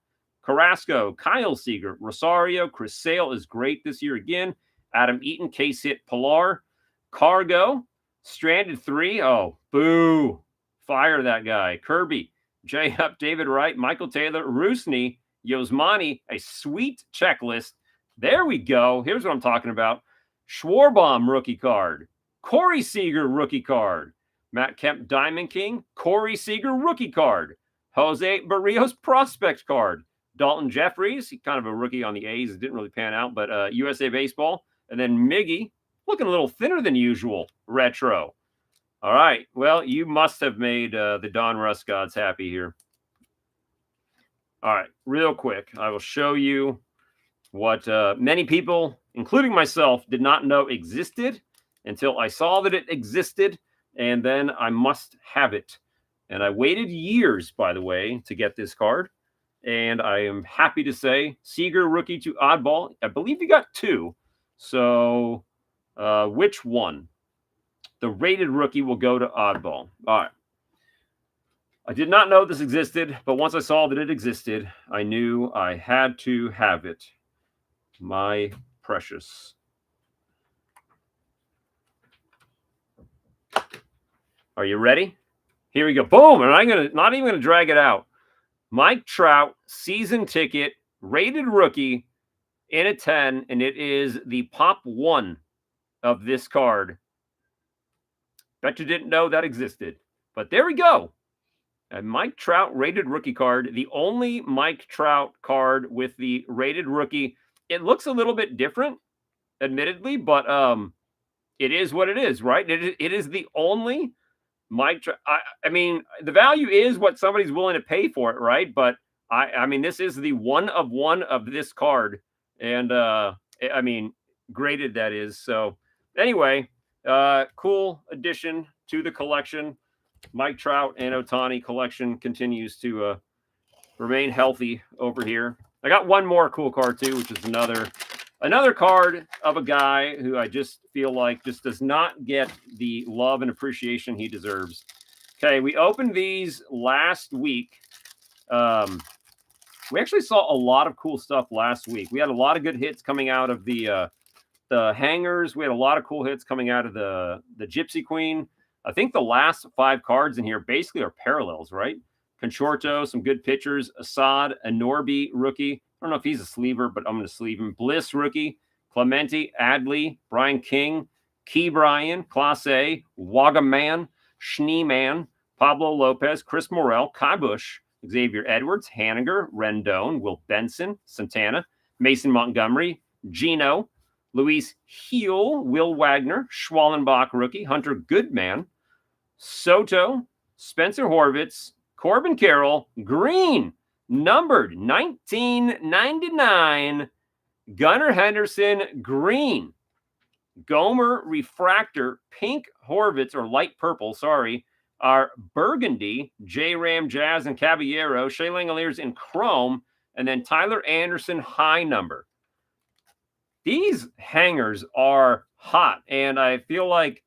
Carrasco, Kyle Seager, Rosario, Chris Sale is great this year again. Adam Eaton, case hit Pilar, Cargo, Stranded 3. Oh, boo. Fire that guy. Kirby, J Up, David Wright, Michael Taylor, Rusney, Yosmani, a sweet checklist. There we go. Here's what I'm talking about. Schwarbaum rookie card. Corey Seager rookie card. Matt Kemp Diamond King. Corey Seager rookie card. Jose Barrios prospect card. Dalton Jeffries, he kind of a rookie on the A's. It didn't really pan out, but USA Baseball. And then Miggy, looking a little thinner than usual, retro. All right. Well, you must have made the Donruss gods happy here. All right. Real quick, I will show you what many people, including myself, did not know existed until I saw that it existed, and then I must have it. And I waited years, by the way, to get this card. And I am happy to say Seager rookie to oddball. I believe he got 2. So which one? The rated rookie will go to oddball. All right. I did not know this existed, but once I saw that it existed, I knew I had to have it. My precious. Are you ready? Here we go. Boom. And I'm not even gonna drag it out. Mike Trout, season ticket, rated rookie in a 10, and it is the Pop 1 of this card. Bet you didn't know that existed. But there we go. A Mike Trout rated rookie card. The only Mike Trout card with the rated rookie. It looks a little bit different, admittedly, but it is what it is, right? It is the only Mike Trout. I mean, the value is what somebody's willing to pay for it, right? But I mean, this is the 1 of 1 of this card. And I mean, graded that is. So anyway, cool addition to the collection. Mike Trout and Ohtani collection continues to remain healthy over here. I got one more cool card too, which is another card of a guy who I just feel like just does not get the love and appreciation he deserves. Okay, we opened these last week. We actually saw a lot of cool stuff last week. We had a lot of good hits coming out of the hangers. We had a lot of cool hits coming out of the Gypsy Queen. I think the last 5 cards in here basically are parallels, right? Conchorto, some good pitchers. Assad, a Norby rookie. I don't know if he's a sleever, but I'm going to sleeve him. Bliss rookie. Clemente, Adley, Brian King, Key Bryan, Class A, Wagaman, Schneeman, Pablo Lopez, Chris Morel, Kai Bush, Xavier Edwards, Haniger, Rendon, Will Benson, Santana, Mason Montgomery, Gino, Luis Heel, Will Wagner, Schwallenbach rookie, Hunter Goodman, Soto, Spencer Horvitz, Corbin Carroll, green, numbered 1999, Gunnar Henderson, green, Gomer Refractor, pink Horvitz, or light purple, sorry, are burgundy, J-Ram, Jazz, and Caballero, Shea Langoliers in chrome, and then Tyler Anderson, high number. These hangers are hot, and I feel like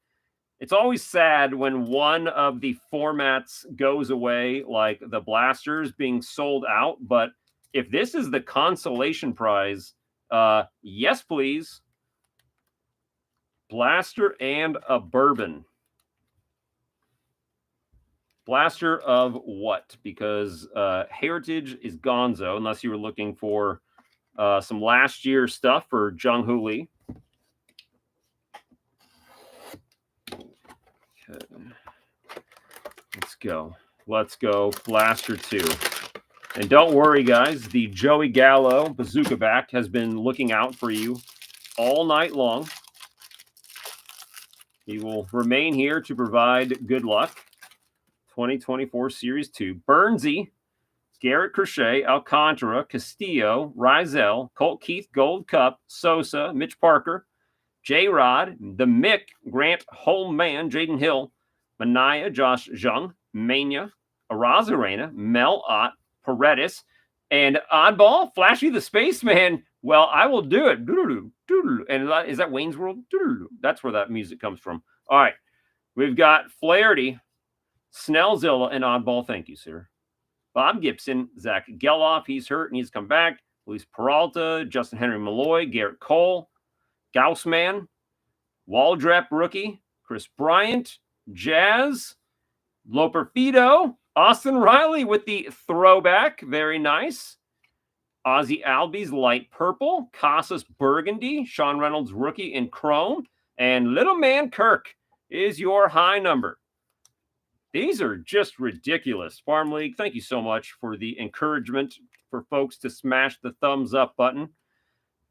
it's always sad when one of the formats goes away, like the blasters being sold out. But if this is the consolation prize, yes, please. Blaster and a bourbon. Blaster of what? Because Heritage is gonzo, unless you were looking for some last year stuff for Jung Hoo Lee. Okay. Let's go. Blaster 2. And don't worry, guys. The Joey Gallo Bazooka Back has been looking out for you all night long. He will remain here to provide good luck. 2024 Series 2. Burnsy, Garrett Crochet, Alcantara, Castillo, Rizal, Colt Keith, Gold Cup, Sosa, Mitch Parker, J-Rod, the Mick, Grant Holman, Jaden Hill, Manaya, Josh Jung, Mania, Arazarena, Mel Ott, Paredes, and oddball, Flashy the Spaceman. Well, I will do it. Doodle-doo, doodle-doo. And is that Wayne's World? Doodle-doo. That's where that music comes from. All right. We've got Flaherty, Snellzilla, and oddball. Thank you, sir. Bob Gibson, Zach Geloff, he's hurt and he's come back. Luis Peralta, Justin Henry Malloy, Garrett Cole, Gaussman, Waldrep rookie, Chris Bryant, Jazz, Loperfido, Austin Riley with the throwback, very nice. Ozzy Albies light purple, Casas burgundy, Sean Reynolds rookie in chrome, and Little Man Kirk is your high number. These are just ridiculous. Farm League, thank you so much for the encouragement for folks to smash the thumbs up button.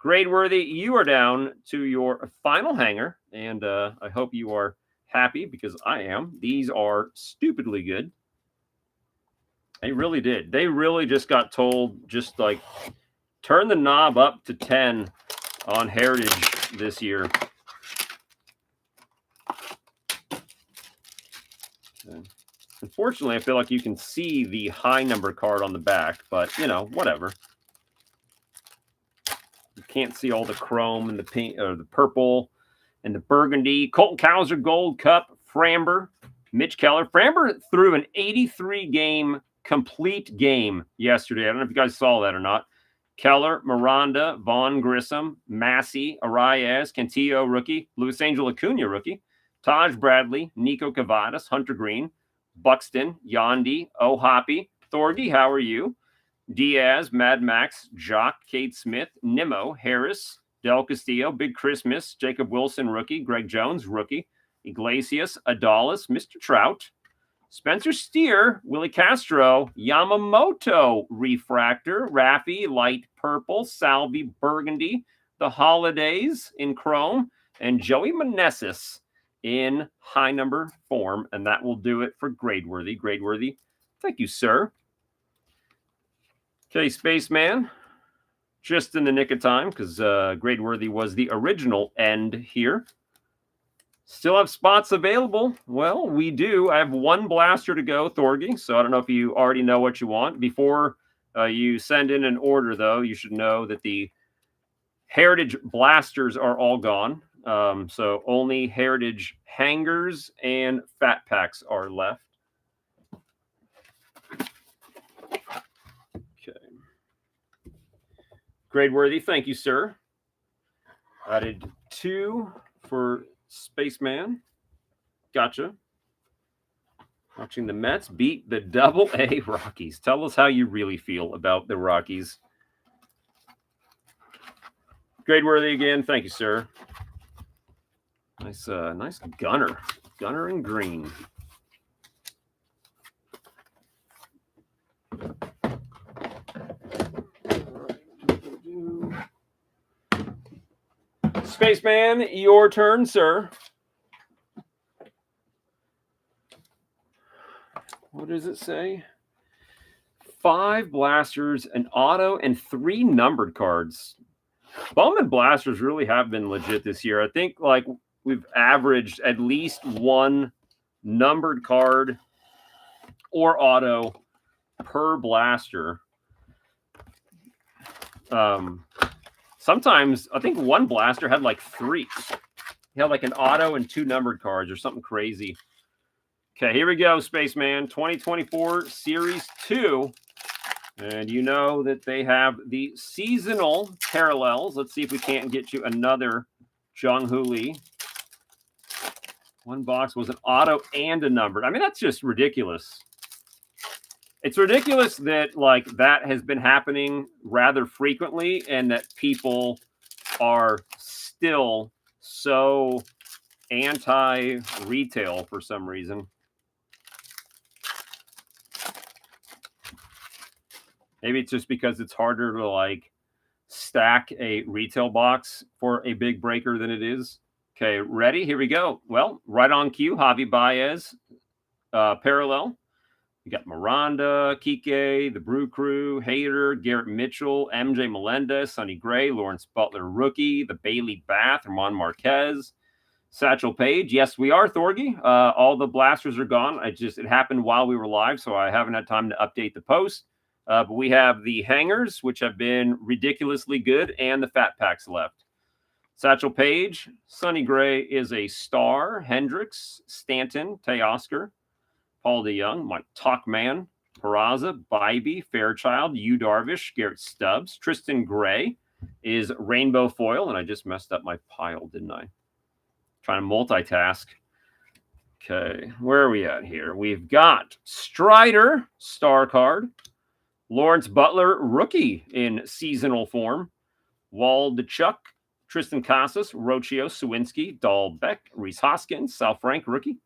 Gradeworthy, you are down to your final hanger, and I hope you are happy because I am. These are stupidly good. They really did. They really just got told, just like, turn the knob up to 10 on Heritage this year. Unfortunately, I feel like you can see the high number card on the back, but, you know, whatever. You can't see all the chrome and the pink or the purple and the burgundy. Colton Cowser Gold Cup, Framber, Mitch Keller. Framber threw an 83-game complete game yesterday. I don't know if you guys saw that or not. Keller, Miranda, Vaughn Grissom, Massey, Arias, Cantillo rookie, Luis Angel Acuna rookie, Taj Bradley, Nico Cavadas, Hunter Green, Buxton, Yandy, O'Hoppy, Thorgy, how are you? Diaz, Mad Max, Jock, Cade Smith, Nimmo, Harris, Del Castillo, Big Christmas, Jacob Wilson rookie, Greg Jones rookie, Iglesias, Adalis, Mr. Trout, Spencer Steer, Willie Castro, Yamamoto refractor, Raffy light purple, Salvi burgundy, the Holidays in chrome, and Joey Meneses in high number form. And that will do it for Gradeworthy. Gradeworthy, thank you, sir. Okay, Spaceman, just in the nick of time because Gradeworthy was the original end here. Still have spots available. Well, we do. I have one blaster to go, Thorgy, so I don't know if you already know what you want. Before you send in an order, though, you should know that the Heritage blasters are all gone. So only Heritage hangers and fat packs are left. Okay. Gradeworthy, thank you, sir. Added 2 for Spaceman. Gotcha. Watching the Mets beat the Double-A Rockies. Tell us how you really feel about the Rockies. Gradeworthy again. Thank you, sir. Nice, nice gunner. Gunner in green. Spaceman, your turn, sir. What does it say? 5 blasters, an auto, and 3 numbered cards. Bowman blasters really have been legit this year. I think like we've averaged at least 1 numbered card or auto per blaster. Sometimes I think 1 blaster had like 3. He had like an auto and 2 numbered cards or something crazy. Okay, here we go, Spaceman. 2024 Series 2. And you know that they have the seasonal parallels. Let's see if we can't get you another Jung Hoo Lee. 1 box was an auto and a numbered. I mean, that's just ridiculous. It's ridiculous that like that has been happening rather frequently and that people are still so anti-retail for some reason. Maybe it's just because it's harder to like stack a retail box for a big breaker than it is. Okay, ready? Here we go. Well, right on cue, Javi Baez, parallel. We got Miranda, Kike, the Brew Crew, Hader, Garrett Mitchell, MJ Melendez, Sonny Gray, Lawrence Butler rookie, the Bailey Bath, Ramon Marquez, Satchel Paige. Yes, we are, Thorgy. All the blasters are gone. It happened while we were live, so I haven't had time to update the post. But we have the hangers, which have been ridiculously good, and the fat packs left. Satchel Paige, Sonny Gray is a star. Hendricks, Stanton, Teoscar, Paul DeYoung, Mike Talkman, Peraza, Bybee, Fairchild, Yu Darvish, Garrett Stubbs. Tristan Gray is rainbow foil, and I just messed up my pile, didn't I? Trying to multitask. Okay, where are we at here? We've got Strider, star card. Lawrence Butler, rookie in seasonal form. Waldichuk, Tristan Casas, Rocio, Sawinski, Dahlbeck, Rhys Hoskins, Sal Frank, rookie.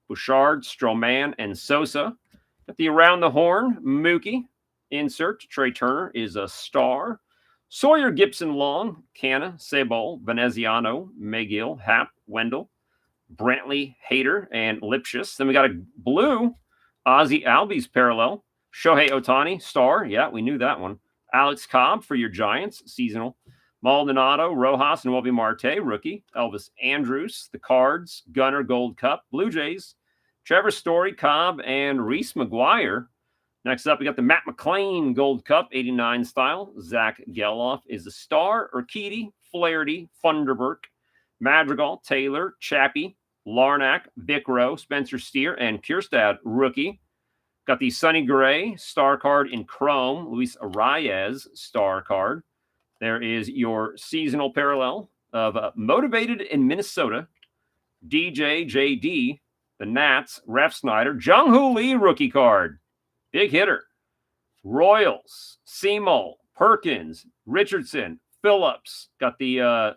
Bouchard, Stroman, and Sosa. Got the around the horn, Mookie. Insert, Trey Turner is a star. Sawyer, Gibson, Long, Canna, Sebol, Veneziano, McGill, Happ, Wendell, Brantley, Hader, and Lipschitz. Then we got a blue, Ozzie Albies parallel. Shohei Ohtani, star. Yeah, we knew that one. Alex Cobb for your Giants, seasonal. Maldonado, Rojas, and Welby Marte, rookie. Elvis Andrus, the Cards, Gunner, Gold Cup. Blue Jays, Trevor Story, Cobb, and Reese McGuire. Next up, we got the Matt McLain Gold Cup, 89 style. Zach Geloff is a star. Urquidy, Flaherty, Funderburk, Madrigal, Taylor, Chappie, Larnack, Vic Rowe, Spencer Steer, and Kierstad, rookie. Got the Sonny Gray star card in chrome. Luis Arraez star card. There is your seasonal parallel of Motivated in Minnesota. DJ JD, the Nats, Ref Snyder, Jung Hoo Lee rookie card. Big hitter. Royals, Seymour, Perkins, Richardson, Phillips. Got the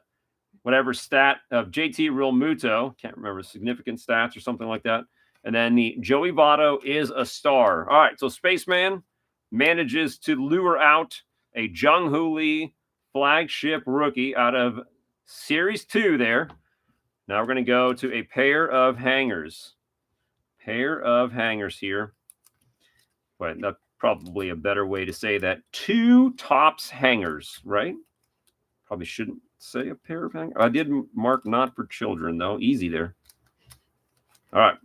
whatever stat of JT Real Muto. Can't remember, significant stats or something like that. And then the Joey Votto is a star. All right, so Spaceman manages to lure out a Jung Hoo Lee flagship rookie out of Series 2 there. Now we're going to go to a pair of hangers. Pair of hangers here. But that's probably a better way to say that. 2 Topps hangers, right? Probably shouldn't say a pair of hangers. I did mark not for children, though. Easy there. All right.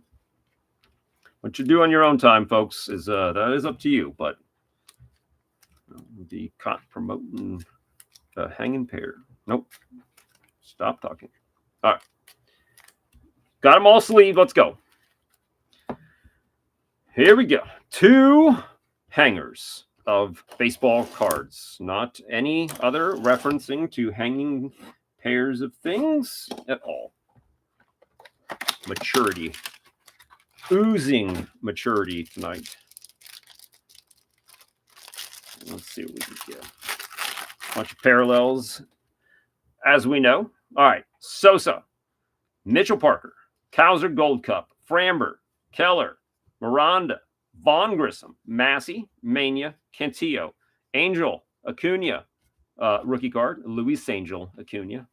What you do on your own time, folks, is that is up to you. But the caught promoting the hanging pair. Nope. Stop talking. All right. Got them all sleeved. Let's go. Here we go. 2 hangers of baseball cards. Not any other referencing to hanging pairs of things at all. Maturity. Oozing maturity tonight. Let's see what we can get. Bunch of parallels, as we know. All right. Sosa, Mitchell Parker, Kowser Gold Cup, Framber, Keller, Miranda, Vaughn Grissom, Massey, Mania, Cantillo, Angel, Acuna, rookie card, Luis Angel, Acuna,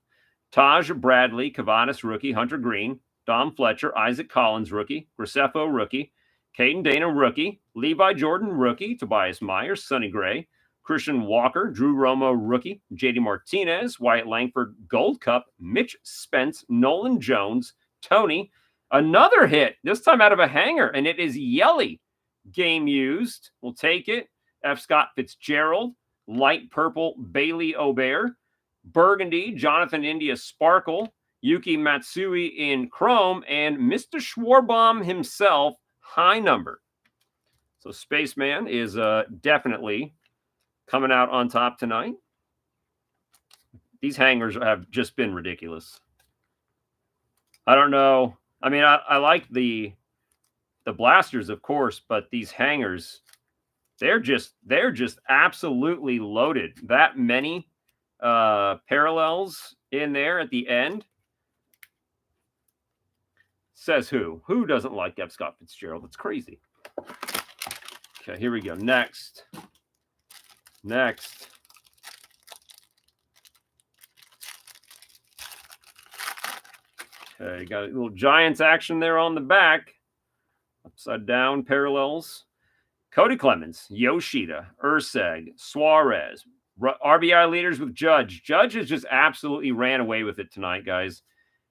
Taj Bradley, Cavadas rookie, Hunter Green, Dom Fletcher, Isaac Collins rookie, Graceffo rookie, Caden Dana rookie, Levi Jordan rookie, Tobias Myers, Sonny Gray, Christian Walker, Drew Romo rookie, JD Martinez, Wyatt Langford Gold Cup, Mitch Spence, Nolan Jones, Tony, another hit, this time out of a hanger, and it is Yelly. Game used. We'll take it. F. Scott Fitzgerald, light purple, Bailey Obear, burgundy, Jonathan India Sparkle, Yuki Matsui in chrome, and Mr. Schwarbaum himself, high number. So Spaceman is definitely coming out on top tonight. These hangers have just been ridiculous. I don't know. I mean, I like the blasters, of course, but these hangers, they're just absolutely loaded. That many parallels in there at the end. Says who? Who doesn't like F. Scott Fitzgerald? It's crazy. Okay, here we go. Next. Okay, got a little Giants action there on the back. Upside down parallels. Cody Clemens, Yoshida, Urseg, Suarez, RBI leaders with Judge. Judge has just absolutely ran away with it tonight, guys.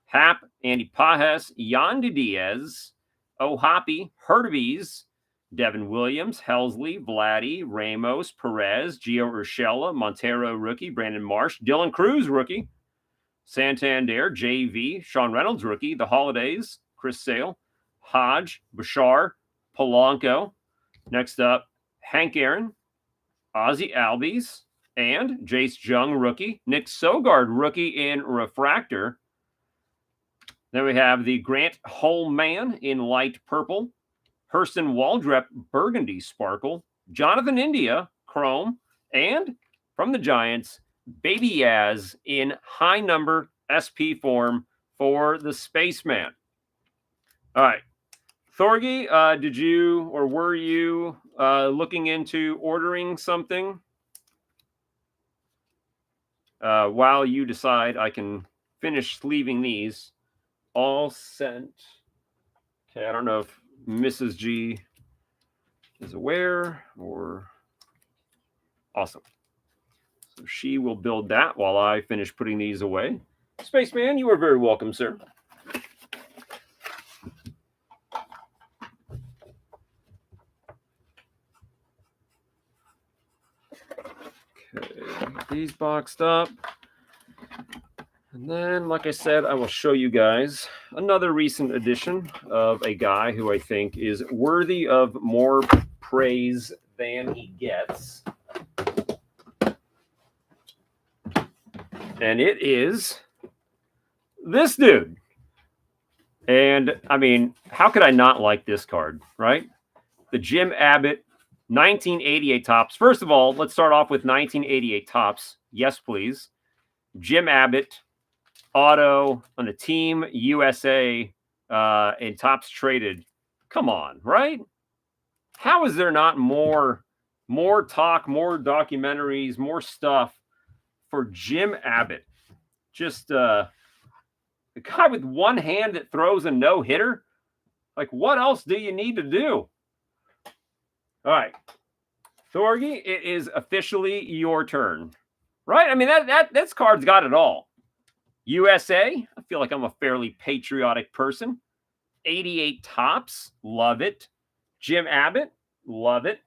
Happ, Andy Pajes, Yandy Diaz, Ohapi, Hurtubise, Devin Williams, Helsley, Vladdy, Ramos, Perez, Gio Urshela, Montero rookie, Brandon Marsh, Dylan Cruz rookie, Santander, JV, Sean Reynolds rookie, The Holidays, Chris Sale, Hodge, Bashar, Polanco. Next up, Hank Aaron, Ozzie Albies, and Jace Jung, rookie. Nick Sogard, rookie in refractor. Then we have the Grant Holman in light purple. Hurston Waldrep, burgundy sparkle. Jonathan India, chrome. And from the Giants, Baby Yaz in high number SP form for the Spaceman. All right. Thorgy, did you or were you looking into ordering something? While you decide, I can finish sleeving these. All sent. Okay, I don't know if Mrs. G is aware or... Awesome. So she will build that while I finish putting these away. Spaceman, you are very welcome, sir. Okay, these boxed up. And then, like I said, I will show you guys another recent edition of a guy who I think is worthy of more praise than he gets. And it is this dude. And, I mean, how could I not like this card, right? The Jim Abbott 1988 Topps. First of all, let's start off with 1988 Topps. Yes, please. Jim Abbott. Auto on the Team USA in Topps Traded. Come on, right? How is there not more talk, more documentaries, more stuff for Jim Abbott? Just the guy with one hand that throws a no-hitter. Like, what else do you need to do? All right, Thorgy, it is officially your turn, right? I mean, this card's got it all. USA, I feel like I'm a fairly patriotic person. 88 Topps, love it. Jim Abbott, love it.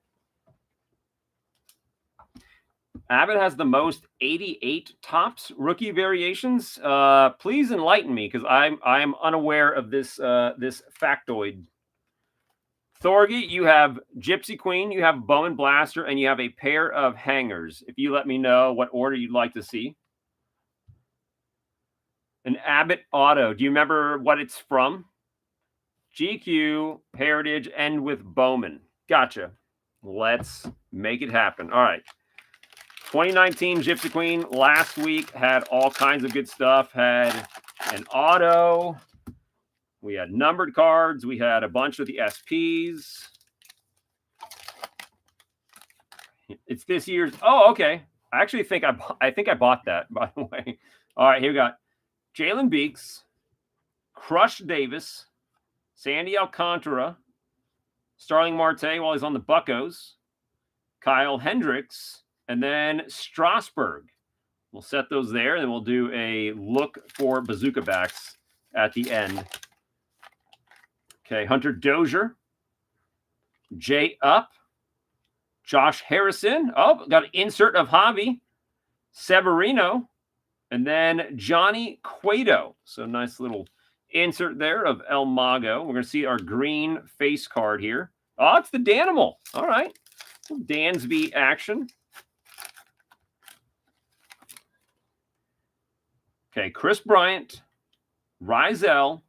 Abbott has the most 88 Topps rookie variations. Please enlighten me, because I am unaware of this this factoid. Thorgy, you have Gypsy Queen, you have Bowman Blaster, and you have a pair of hangers. If you let me know what order you'd like to see. An Abbott auto. Do you remember what it's from? GQ, Heritage, and with Bowman. Gotcha. Let's make it happen. All right. 2019 Gypsy Queen last week had all kinds of good stuff. Had an auto. We had numbered cards. We had a bunch of the SPs. It's this year's. Oh, okay. I actually think I bought that, by the way. All right, here we got Jalen Beeks, Crush Davis, Sandy Alcantara, Starling Marte while he's on the Buccos, Kyle Hendricks, and then Strasburg. We'll set those there, and then we'll do a look for bazooka backs at the end. Okay, Hunter Dozier, Jay Up, Josh Harrison. Oh, got an insert of Javi, Severino, and then Johnny Cueto. So nice little insert there of El Mago. We're going to see our green face card here. Oh, it's the Danimal. All right. Dansby action. Okay, Chris Bryant, Rizal,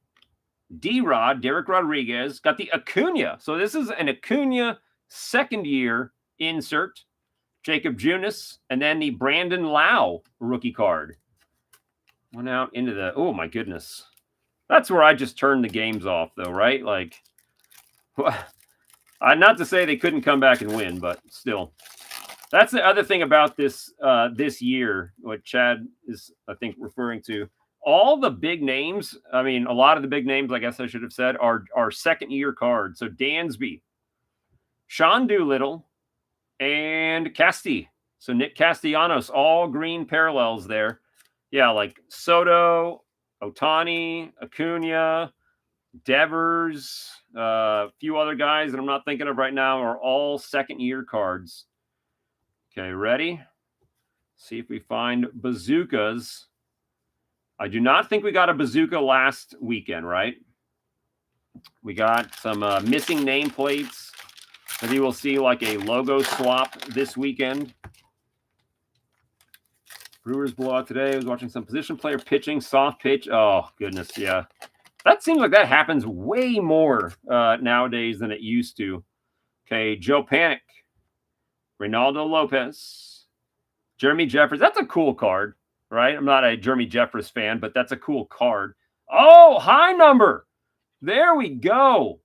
D-Rod, Derek Rodriguez. Got the Acuna. So this is an Acuna second-year insert. Jacob Junis, and then the Brandon Lau rookie card. Went out into the, oh my goodness. That's where I just turned the games off though, right? Like, not to say they couldn't come back and win, but still. That's the other thing about this this year, what Chad is, I think, referring to. All the big names, I mean, a lot of the big names, I guess I should have said, are second-year cards. So Dansby, Sean Doolittle, and Casti. So Nick Castellanos, all green parallels there. Yeah, like Soto, Otani, Acuna, Devers, a few other guys that I'm not thinking of right now are all second-year cards. Okay, ready? See if we find bazookas. I do not think we got a bazooka last weekend, right? We got some missing nameplates. Maybe we'll see like a logo swap this weekend. Brewers blowout today. I was watching some position player pitching, soft pitch. Oh, goodness, yeah. That seems like that happens way more nowadays than it used to. Okay, Joe Panic, Reynaldo Lopez, Jeremy Jeffers. That's a cool card, right? I'm not a Jeremy Jeffers fan, but that's a cool card. Oh, high number. There we go.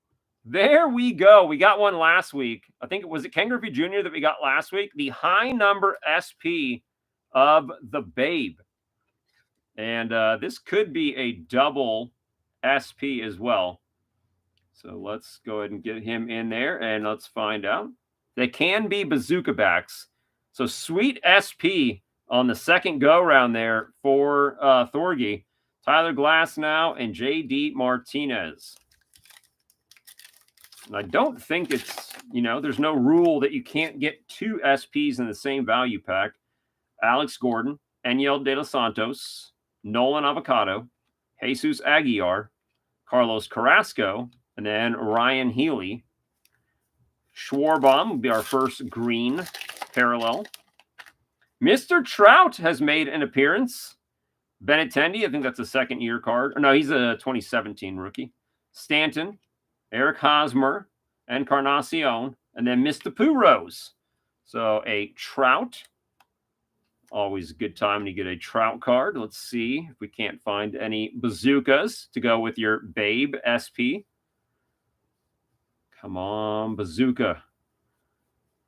There we go. We got one last week. I think it was Ken Griffey Jr. that we got last week. The high number SP of the Babe. And this could be a double SP as well. So let's go ahead and get him in there and let's find out. They can be bazooka backs. So sweet SP on the second go round there for Thorgy. Tyler Glasnow and JD Martinez. And I don't think it's, there's no rule that you can't get 2 SPs in the same value pack. Alex Gordon, Enyel De Los Santos, Nolan Avocado, Jesus Aguilar, Carlos Carrasco, and then Ryan Healy. Schwarbaum will be our first green parallel. Mr. Trout has made an appearance. Benintendi, I think that's a second-year card. Or no, he's a 2017 rookie. Stanton, Eric Hosmer, Encarnacion, and then Mr. Pooh Rose. So a Trout. Always a good time to get a Trout card. Let's see if we can't find any bazookas to go with your Babe SP. Come on, bazooka.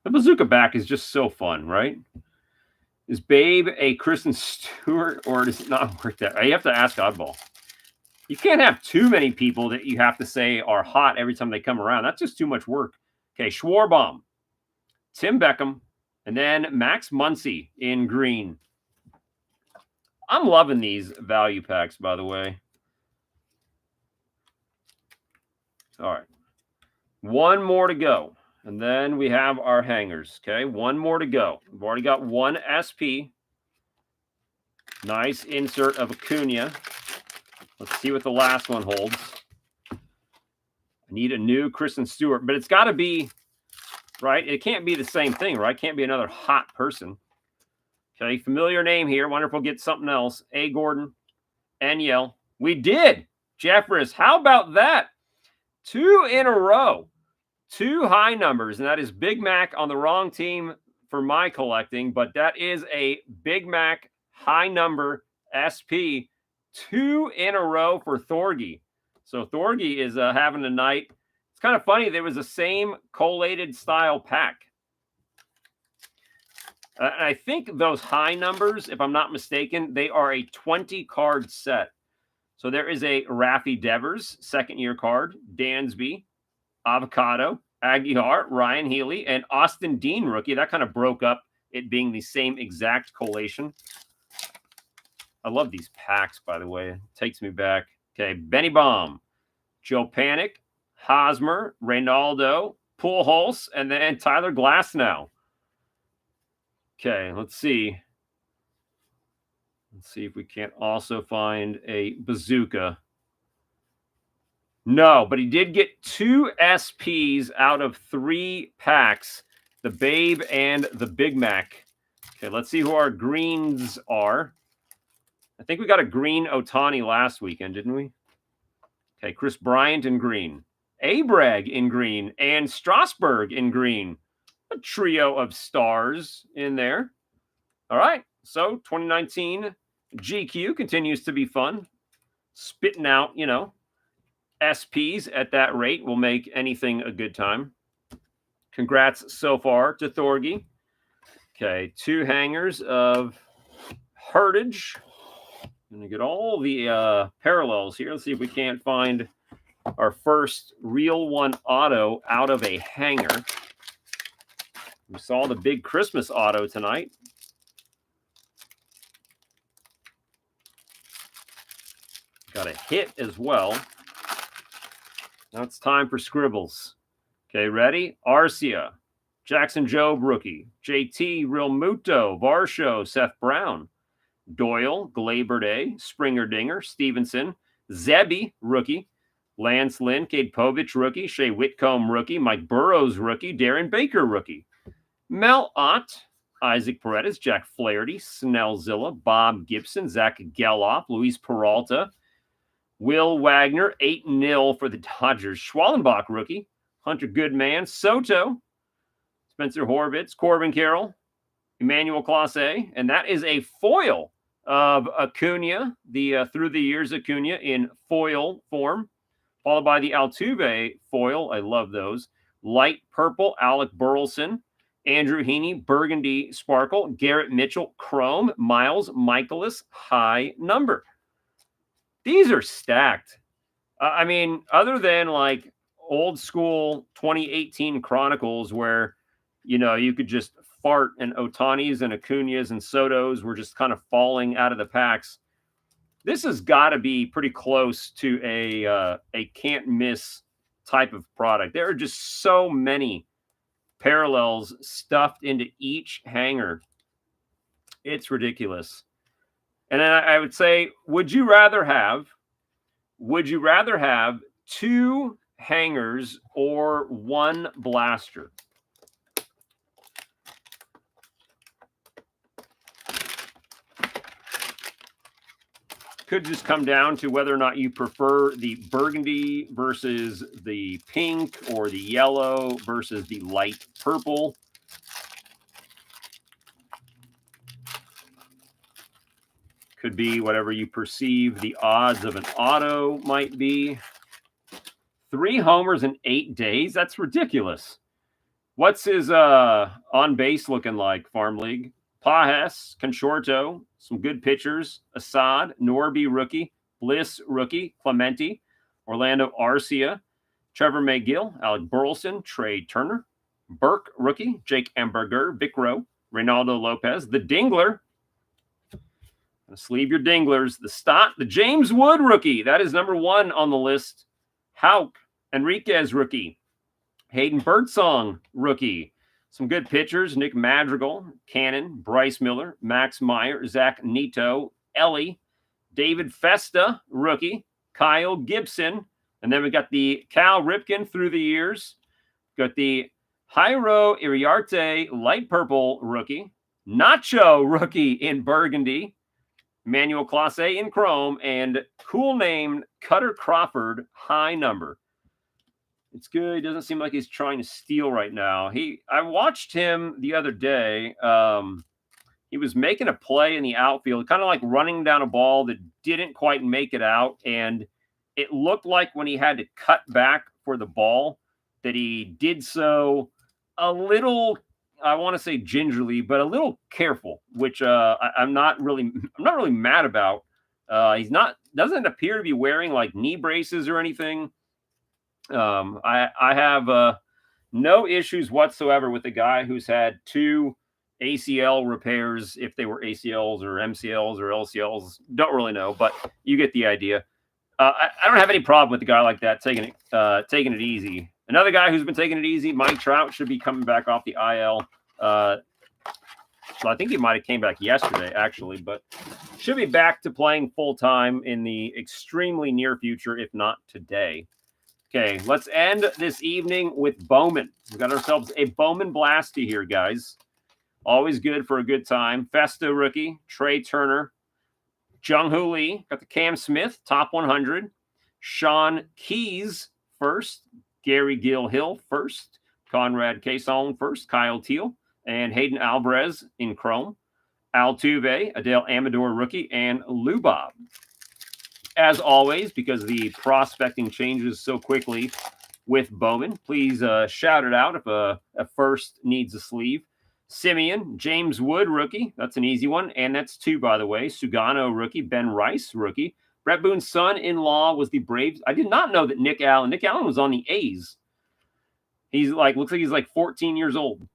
The bazooka back is just so fun, right? Is Babe a Kristen Stewart, or does it not work that? You have to ask Oddball. You can't have too many people that you have to say are hot every time they come around. That's just too much work. Okay, Schwarbaum, Tim Beckham, and then Max Muncy in green. I'm loving these value packs, by the way. All right. One more to go. And then we have our hangers. Okay, one more to go. We've already got one SP. Nice insert of Acuna. Let's see what the last one holds. I need a new Kristen Stewart, but it's got to be, right? It can't be the same thing, right? It can't be another hot person. Okay, familiar name here. Wonder if we'll get something else. A. Gordon, Enyel. We did. Jeffress, how about that? 2 in a row. 2 high numbers, and that is Big Mac on the wrong team for my collecting, but that is a Big Mac high number SP. 2 in a row for Thorgy. So Thorgy is having a night. It's kind of funny. There was the same collated style pack. I think those high numbers, if I'm not mistaken, they are a 20-card set. So there is a Raffy Devers, second-year card, Dansby, Avocado, Aguilar, Ryan Healy, and Austin Dean rookie. That kind of broke up it being the same exact collation. I love these packs, by the way. It takes me back. Okay, Benny Baum, Joe Panic, Hosmer, Reynaldo, Pujols, and then Tyler Glasnow. Okay, let's see. Let's see if we can't also find a bazooka. No, but he did get 2 SPs out of 3 packs, the Babe and the Big Mac. Okay, let's see who our greens are. I think we got a green Ohtani last weekend, didn't we? Okay, Chris Bryant in green, Abrag in green, and Strasburg in green. A trio of stars in there. All right, so 2019 GQ continues to be fun. Spitting out, SPs at that rate will make anything a good time. Congrats so far to Thorgy. Okay, 2 hangers of Heritage. I'm going to get all the parallels here. Let's see if we can't find our first real one auto out of a hanger. We saw the big Christmas auto tonight. Got a hit as well. Now it's time for scribbles. Okay, ready? Arcia, Jackson Jobe rookie, JT Realmuto, Varsho, Seth Brown, Doyle, Gleyber Day, Springer Dinger, Stevenson, Zebby rookie, Lance Lynn, Cade Povich, rookie. Shea Whitcomb, rookie. Mike Burrows, rookie. Darren Baker, rookie. Mel Ott, Isaac Paredes, Jack Flaherty, Snellzilla, Bob Gibson, Zach Geloff, Luis Peralta, Will Wagner, 8-0 for the Dodgers. Schwallenbach, rookie. Hunter Goodman, Soto, Spencer Horvitz, Corbin Carroll, Emmanuel Clase, and that is a foil of Acuna, the through the years Acuna in foil form, followed by the Altuve foil. I love those. Light purple, Alec Burleson, Andrew Heaney, burgundy sparkle, Garrett Mitchell, chrome, Miles Michaelis, high number. These are stacked. I mean, other than like old school 2018 Chronicles where, you know, you could just fart and Otanis and Acuñas and Sotos were just kind of falling out of the packs. This has got to be pretty close to a can't miss type of product. There are just so many parallels stuffed into each hanger. It's ridiculous. And then I would say, would you rather have 2 hangers or 1 blaster? Could just come down to whether or not you prefer the burgundy versus the pink or the yellow versus the light purple. Could be whatever you perceive the odds of an auto might be. 3 homers in 8 days? That's ridiculous. What's his on base looking like, Farm League? Pajes, Conchorto, some good pitchers. Assad, Norby, rookie. Bliss, rookie. Clemente, Orlando Arcia, Trevor McGill, Alec Burleson, Trey Turner, Burke, rookie. Jake Amberger, Vic Rowe, Reynaldo Lopez, the Dingler. Sleeve your Dinglers. The Stott, the James Wood, rookie. That is number 1 on the list. Houck, Enriquez, rookie. Hayden Birdsong, rookie. Some good pitchers, Nick Madrigal, Cannon, Bryce Miller, Max Meyer, Zach Neto, Ellie, David Festa, rookie, Kyle Gibson, and then we got the Cal Ripken through the years. Got the Jairo Iriarte, light purple, rookie, Nacho, rookie in burgundy, Emmanuel Clase in chrome, and cool name Cutter Crawford, high number. It's good. He doesn't seem like he's trying to steal right now. I watched him the other day. He was making a play in the outfield, kind of like running down a ball that didn't quite make it out. And it looked like when he had to cut back for the ball that he did so a little, I want to say gingerly, but a little careful, which I'm not really mad about. Doesn't appear to be wearing like knee braces or anything. I have no issues whatsoever with the guy who's had 2 ACL repairs, if they were ACLs or MCLs or LCLs. Don't really know, but you get the idea. I don't have any problem with a guy like that taking it easy. Another guy who's been taking it easy, Mike Trout, should be coming back off the IL. So I think he might have came back yesterday, actually, but should be back to playing full-time in the extremely near future, if not today. Okay, let's end this evening with Bowman. We've got ourselves a Bowman Blasty here, guys. Always good for a good time. Festa rookie, Trey Turner, Jung Hoo Lee, got the Cam Smith, top 100. Sean Keys first, Gary Gill Hill first, Conrad Cason first, Kyle Teal, and Hayden Alvarez in chrome. Altuve, Adele Amador rookie, and Lubob. As always, because the prospecting changes so quickly with Bowman, please shout it out if a first needs a sleeve. Simeon, James Wood, rookie. That's an easy one. And that's 2, by the way. Sugano, rookie. Ben Rice, rookie. Brett Boone's son-in-law was the Braves. I did not know that Nick Allen was on the A's. Looks like he's like 14 years old.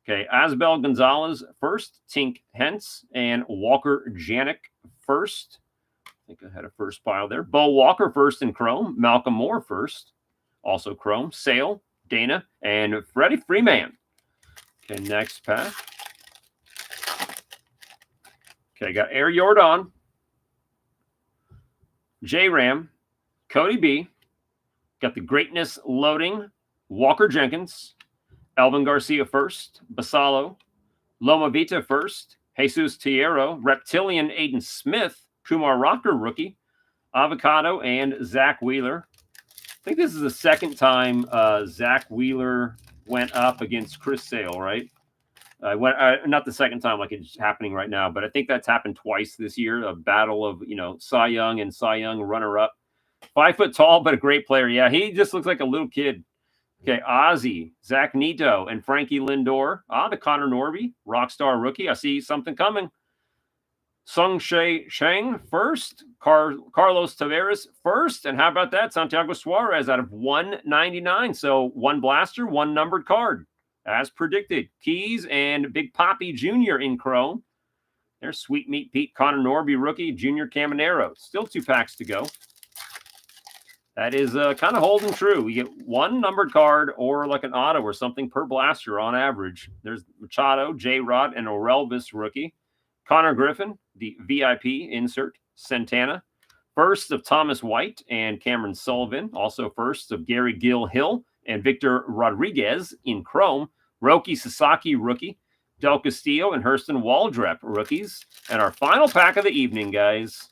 Okay, Asbel Gonzalez first. Tink Hentz and Walker Janik first. I think I had a first pile there. Bo Walker first in chrome. Malcolm Moore first. Also chrome. Sale, Dana, and Freddie Freeman. Okay, next pack. Okay, got Air Jordan, J-Ram, Cody B, Got the greatness loading. Walker Jenkins, Alvin Garcia first, Basalo, Loma Vita first, Jesus Tierro, Reptilian Aiden Smith, Kumar Rocker rookie, Avocado, and Zach Wheeler. I think this is the second time Zach Wheeler went up against Chris Sale, right? Not the second time like it's happening right now, but I think that's happened twice this year. A battle of, Cy Young and Cy Young runner-up. 5 foot tall, but a great player. Yeah, he just looks like a little kid. Okay, Ozzy, Zach Nito, and Frankie Lindor. The Connor Norby, Rockstar rookie. I see something coming. Sung Shang first. Carlos Tavares first. And how about that? Santiago Suarez out of 199. So 1 blaster, 1 numbered card. As predicted. Keys and Big Poppy Jr. in chrome. There's Sweet Meat Pete, Connor Norby rookie, Junior Caminero. Still 2 packs to go. That is kind of holding true. You get 1 numbered card or like an auto or something per blaster on average. There's Machado, J-Rod, and Orelvis rookie. Connor Griffin, the VIP insert. Santana. First of Thomas White and Cameron Sullivan. Also first of Gary Gill Hill and Victor Rodriguez in chrome. Roki Sasaki rookie. Del Castillo and Hurston Waldrep rookies. And our final pack of the evening, guys.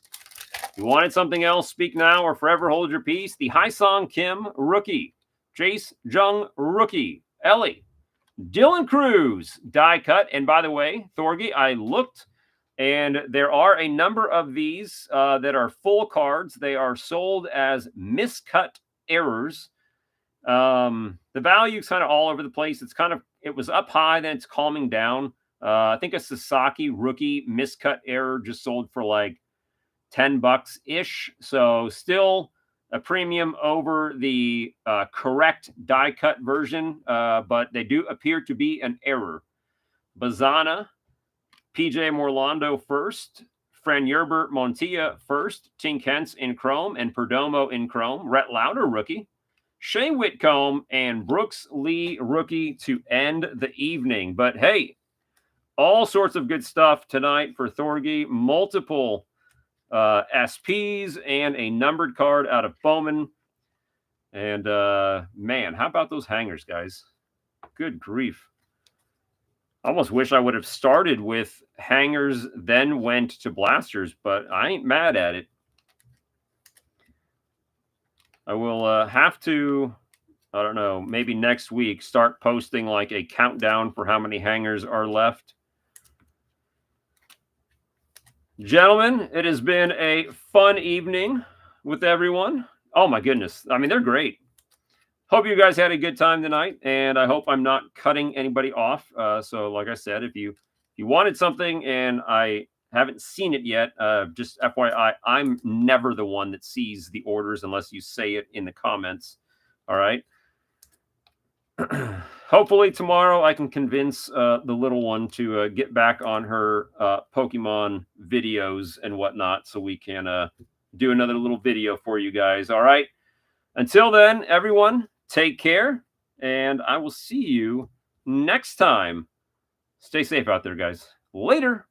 If you wanted something else, speak now or forever hold your peace. The Hyesung Kim rookie. Jace Jung rookie. Ellie. Dylan Cruz die cut. And by the way, Thorgy, I looked and there are a number of these that are full cards. They are sold as miscut errors. The value is kind of all over the place. It was up high, then it's calming down. I think a Sasaki rookie miscut error just sold for like $10-ish. So still a premium over the correct die cut version, but they do appear to be an error. Bazana, PJ Morlando first, Fran Yerbert Montilla first, Tink Hence in chrome, and Perdomo in chrome. Rhett Lauder rookie. Shea Whitcomb and Brooks Lee rookie to end the evening. But hey, all sorts of good stuff tonight for Thorgy. Multiple SPs and a numbered card out of Bowman. And man, how about those hangers, guys? Good grief. I almost wish I would have started with hangers, then went to blasters, but I ain't mad at it. I will have to, I don't know, maybe next week start posting like a countdown for how many hangers are left. Gentlemen, it has been a fun evening with everyone. Oh my goodness. I mean, they're great. Hope you guys had a good time tonight, and I hope I'm not cutting anybody off. So like I said, if you wanted something and I haven't seen it yet, just FYI, I'm never the one that sees the orders unless you say it in the comments. All right. Hopefully tomorrow I can convince the little one to get back on her Pokemon videos and whatnot so we can do another little video for you guys. All right. Until then, everyone, take care, and I will see you next time. Stay safe out there, guys. Later.